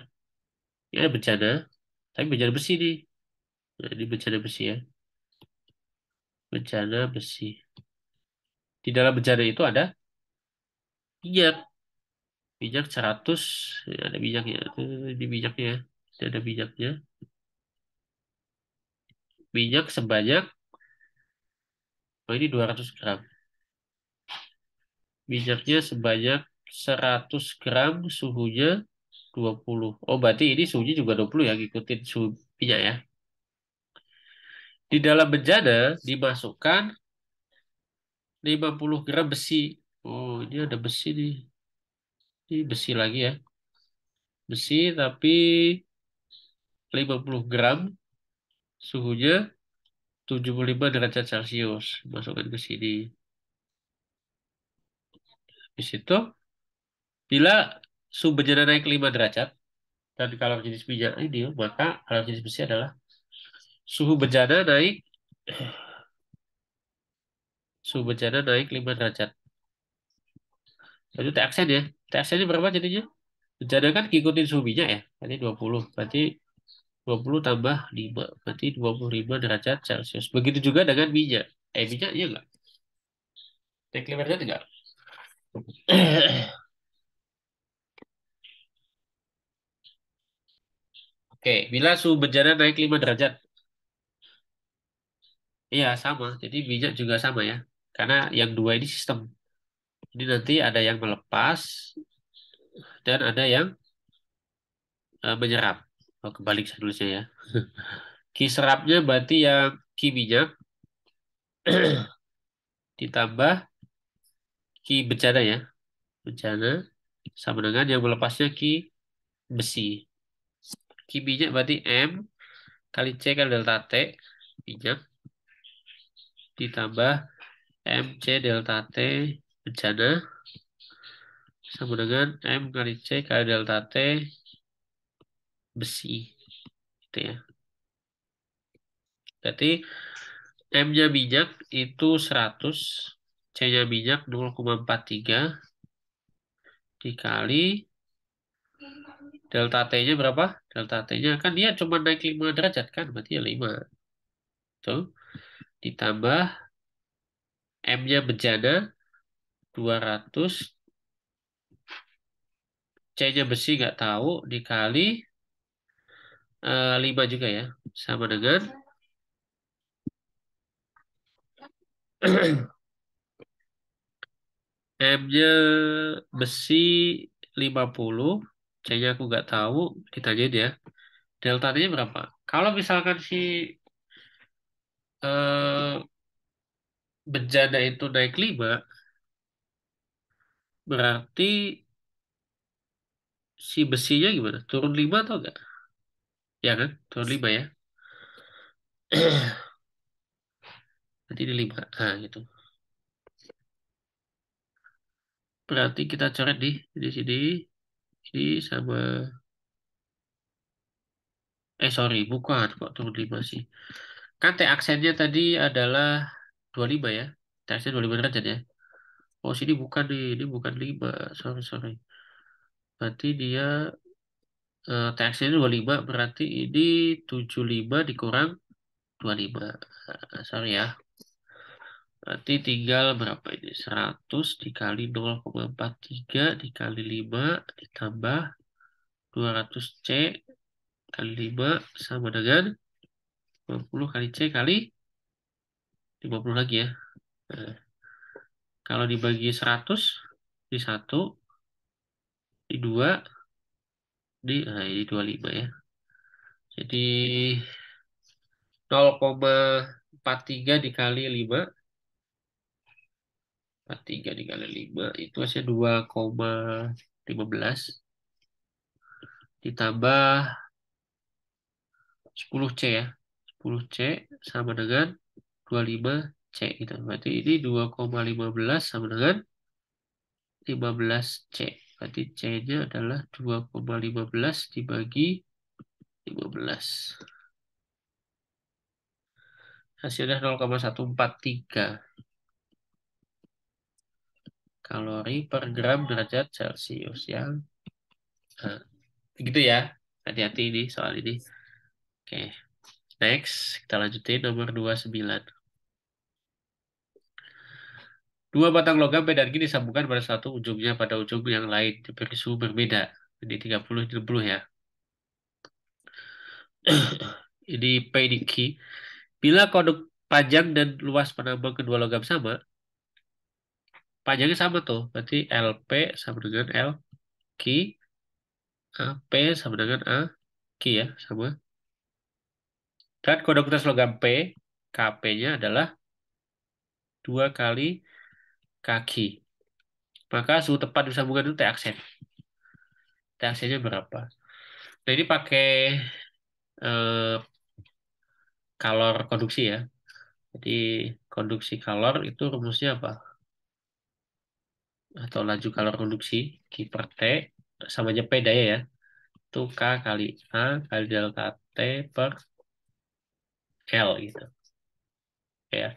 S1: Ini ada bencana, tapi bencana besi nih. Nah, ini bencana besi ya. Bencana besi. Di dalam bencana itu ada minyak. Minyak 100. Ya, ada minyaknya. Ini minyaknya. Ini ada minyaknya. Minyak sebanyak, oh ini 200 gram. Minyaknya sebanyak 100 gram, suhunya 20. Oh, berarti ini suhunya juga 20 ya, ngikutin suhu minyak ya. Di dalam bejana dimasukkan 50 gram besi. Oh, ini ada besi nih. Ini besi lagi ya. Besi tapi 50 gram, suhunya 75 derajat Celcius. Masukkan ke sini. Di situ, bila suhu bejana naik 5 derajat, dan kalau jenis minyak ini, maka kalau jenis besi adalah suhu bejana naik, suhu bejana naik 5 derajat. Itu TXN ya. TXN-nya berapa jadinya? Bejana kan ngikutin suhu minyak ya. Berarti 20. Berarti 20 tambah 5. Berarti 25 derajat Celcius. Begitu juga dengan minyak. Minyak iya nggak? Naik 5 derajat nggak? Oke, bila suhu bejana naik 5 derajat. Iya, sama. Jadi minyak juga sama ya. Karena yang dua ini sistem. Ini nanti ada yang melepas dan ada yang menyerap. Oh, kebalik saya tulisnya ya. Ki serapnya berarti yang ki minyak ditambah ki bencana ya. Bencana sama dengan yang melepasnya ki besi. Ki minyak berarti M kali C kali delta T minyak ditambah MC delta T bencana sama dengan M kali C kali delta T besi. Gitu ya. Berarti M-nya minyak itu 100, C-nya minyak 0,43 dikali delta T-nya berapa? Delta T-nya kan dia cuma naik 5 derajat kan, berarti ya 5. Tuh, ditambah M-nya bejana 200, C-nya besi nggak tahu, dikali 5 juga ya. Sama dengan M-nya besi 50, C-nya aku nggak tahu, ditanyain ya. Delta T-nya berapa? Kalau misalkan si eh, bejana itu naik 5, berarti si besinya gimana? Turun 5 atau enggak? Ya kan? Turun 5 ya. Berarti ini 5. Nah, gitu. Berarti kita coret di sini. Ini sama... sorry. Bukan. Kok turun 5 sih? Kan T aksennya tadi adalah 25 ya. T aksen 25 derajat ya. Oh, sini bukan nih. Ini bukan 5. Sorry, sorry. Berarti dia... T aksennya 25. Berarti ini 75 dikurang 25. Sorry ya. Berarti tinggal berapa ini? 100 dikali 0,43 dikali 5 ditambah 200 C kali 5 sama dengan 50 kali C kali 50 lagi ya. Nah, kalau dibagi 100 di satu di 2 ini 25 ya. Jadi 0,43 dikali 5, 43 dikali 5 itu hasilnya 2,15 ditambah 10C ya. 10C sama dengan 25C gitu. Berarti ini 2,15 sama dengan 15C. Berarti C-nya adalah 2,15 dibagi 15. Hasilnya 0,143 kalori per gram derajat Celcius ya. Nah, gitu ya. Hati-hati ini soal ini. Oke, next kita lanjutin nomor 29. Dua batang logam P dan Q disambungkan pada satu ujungnya pada ujung yang lain diberi suhu berbeda. Ini 30 ya. Ini P di Q. Bila kodok panjang dan luas penambang kedua logam sama, panjangnya sama tuh. Berarti LP sama dengan LQ, AP sama dengan AQ ya, sama. Dan kodok atas logam P, KP-nya adalah 2 kali kaki. Maka suhu tepat di sambungan itu T aksen. T aksennya berapa? Nah ini pakai eh, kalor konduksi ya. Jadi konduksi kalor itu rumusnya apa? Atau laju kalor konduksi Q per T sama aja P daya ya. Itu K kali A kali delta T per L gitu. Ya.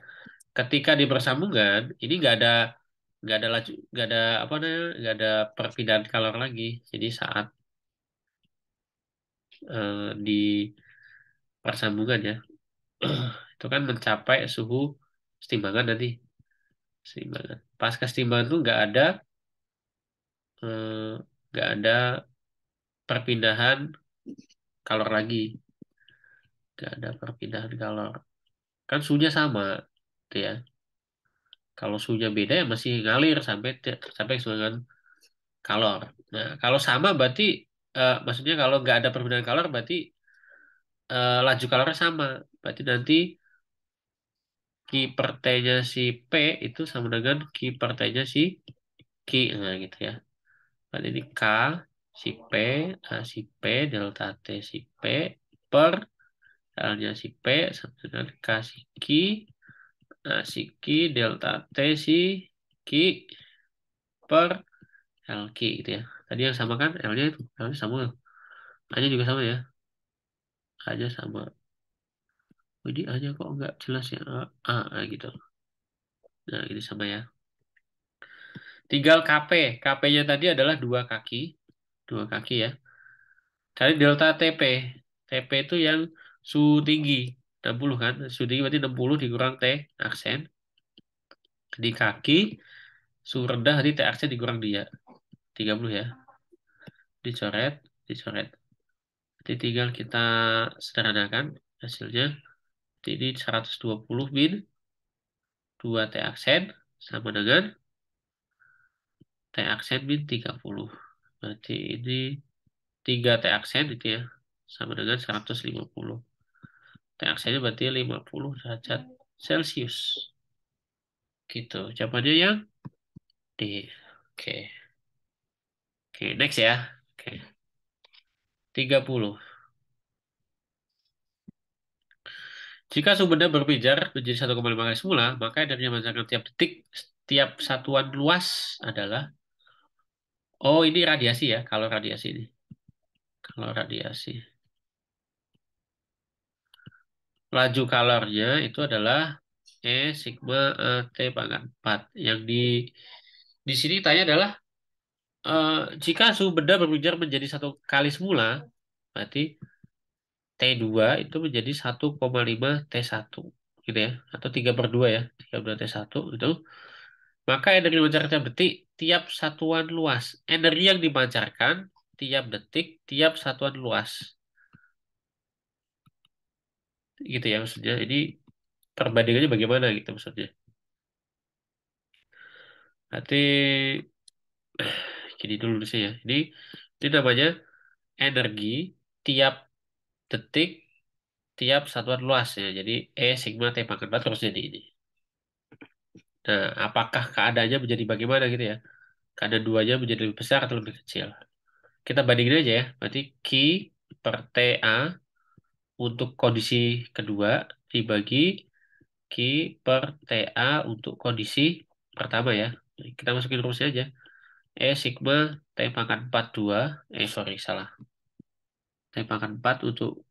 S1: Ketika di persambungan ini nggak ada laju nggak ada apa namanya nggak ada perpindahan kalor lagi. Jadi saat di persambungan ya itu kan mencapai suhu kesetimbangan nanti kesetimbangan. Pas kesetimbangan itu eh, nggak ada perpindahan kalor lagi, nggak ada perpindahan kalor. Kan suhunya sama, gitu ya. Kalau suhunya beda ya masih ngalir sampai kesetimbangan kalor. Nah, kalau sama berarti maksudnya kalau nggak ada perpindahan kalor berarti laju kalornya sama. Berarti nanti Q per T-nya si P itu sama dengan Q per T-nya si Q. Nah, gitu ya. Berarti ini K si P, A si P, delta T si P, per L-nya si P, sama dengan K si Q, A si Q, delta T si Q, per LQ gitu ya. Tadi yang sama kan, L-nya itu. L-nya sama. A-nya juga sama ya. A-nya sama. Jadi A-nya kok nggak jelas ya. A gitu. Nah, ini sama ya. Tinggal KP. KP-nya tadi adalah dua kaki. Dua kaki ya. Cari delta TP. TP itu yang suhu tinggi. 60 kan. Suhu tinggi berarti 60 dikurang T aksen. Di kaki. Suhu rendah berarti T aksen dikurang dia. 30 ya. Dicoret. Dicoret. Jadi tinggal kita sederhanakan hasilnya. Jadi ini 120 min 2 T aksen sama dengan T aksen min 30. Berarti ini 3 T aksen itu ya. Sama dengan 150. T aksennya berarti 50 derajat Celcius. Gitu. Jawabannya yang D. Oke. Oke, next ya. Oke. 30. Jika suhu benda berpijar menjadi 1,5 kali semula, maka energi yang dipancarkan tiap detik setiap satuan luas adalah. Oh, ini radiasi ya, kalau radiasi ini. Kalau radiasi. Laju kalornya itu adalah E sigma T pangkat 4. Yang di sini tanya adalah jika suhu benda berpijar menjadi 1 kali semula, berarti T2 itu menjadi 1,5 T1 gitu ya. Atau 3/2 ya. 3/2 T1 itu. Maka energi dipancarkan tiap detik tiap satuan luas. Energi yang dipancarkan tiap detik tiap satuan luas. Gitu ya maksudnya. Ini perbandingannya bagaimana gitu maksudnya. Berarti gini dulu sih ya. Ini namanya energi tiap detik tiap satuan luas ya. Jadi E sigma T pangkat 4 terus jadi ini. Nah, apakah keadaannya menjadi bagaimana gitu ya? Keadaan duanya menjadi lebih besar atau lebih kecil? Kita bandingin aja ya. Berarti Q per TA untuk kondisi kedua dibagi Q per TA untuk kondisi pertama ya. Kita masukin rumusnya aja. E sigma T pangkat 4 2. Sorry, salah. T pangkat 4 untuk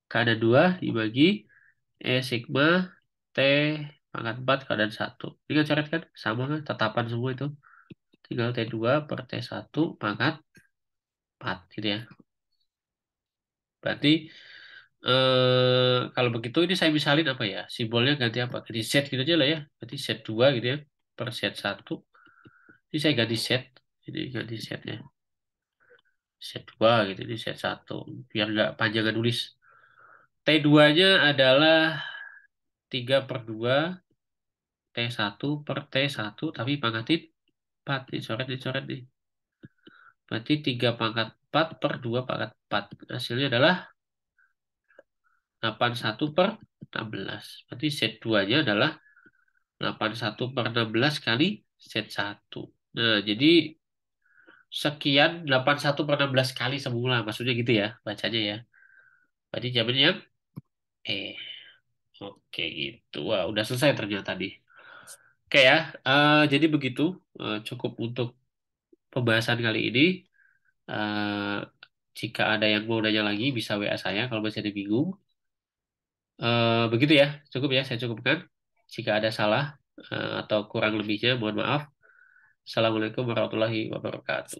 S1: keadaan 2 dibagi E sigma T pangkat 4 keadaan 1. Ini kan coret kan? Sama kan? Tetapan semua itu. Tinggal T2 per T1 pangkat 4 gitu ya. Berarti kalau begitu ini saya misalin apa ya? Simbolnya ganti apa? Ganti Z gitu aja lah ya. Berarti Z2 gitu ya. per set satu. Ini saya ganti set. Ini ganti setnya. Set 2 gitu. Ini set satu. Biar nggak panjangan nulis. T2-nya adalah 3/2 T1 per T1. Tapi pangkatin 4. Ini coret nih. Berarti 3/4 per 2/4. Hasilnya adalah 81/16. Berarti set 2-nya adalah 81/16 kali set satu. Nah, jadi sekian 81/16 kali semula. Maksudnya gitu ya, bacanya ya. Berarti jawabannya yang eh. Oke gitu. Wah, udah selesai ternyata nih. Oke ya, jadi begitu. Cukup untuk pembahasan kali ini. Eh, Jika ada yang mau nanya lagi, bisa WA saya kalau masih ada bingung. Begitu ya, cukup ya, saya cukupkan. Jika ada salah atau kurang lebihnya, mohon maaf. Assalamualaikum warahmatullahi wabarakatuh.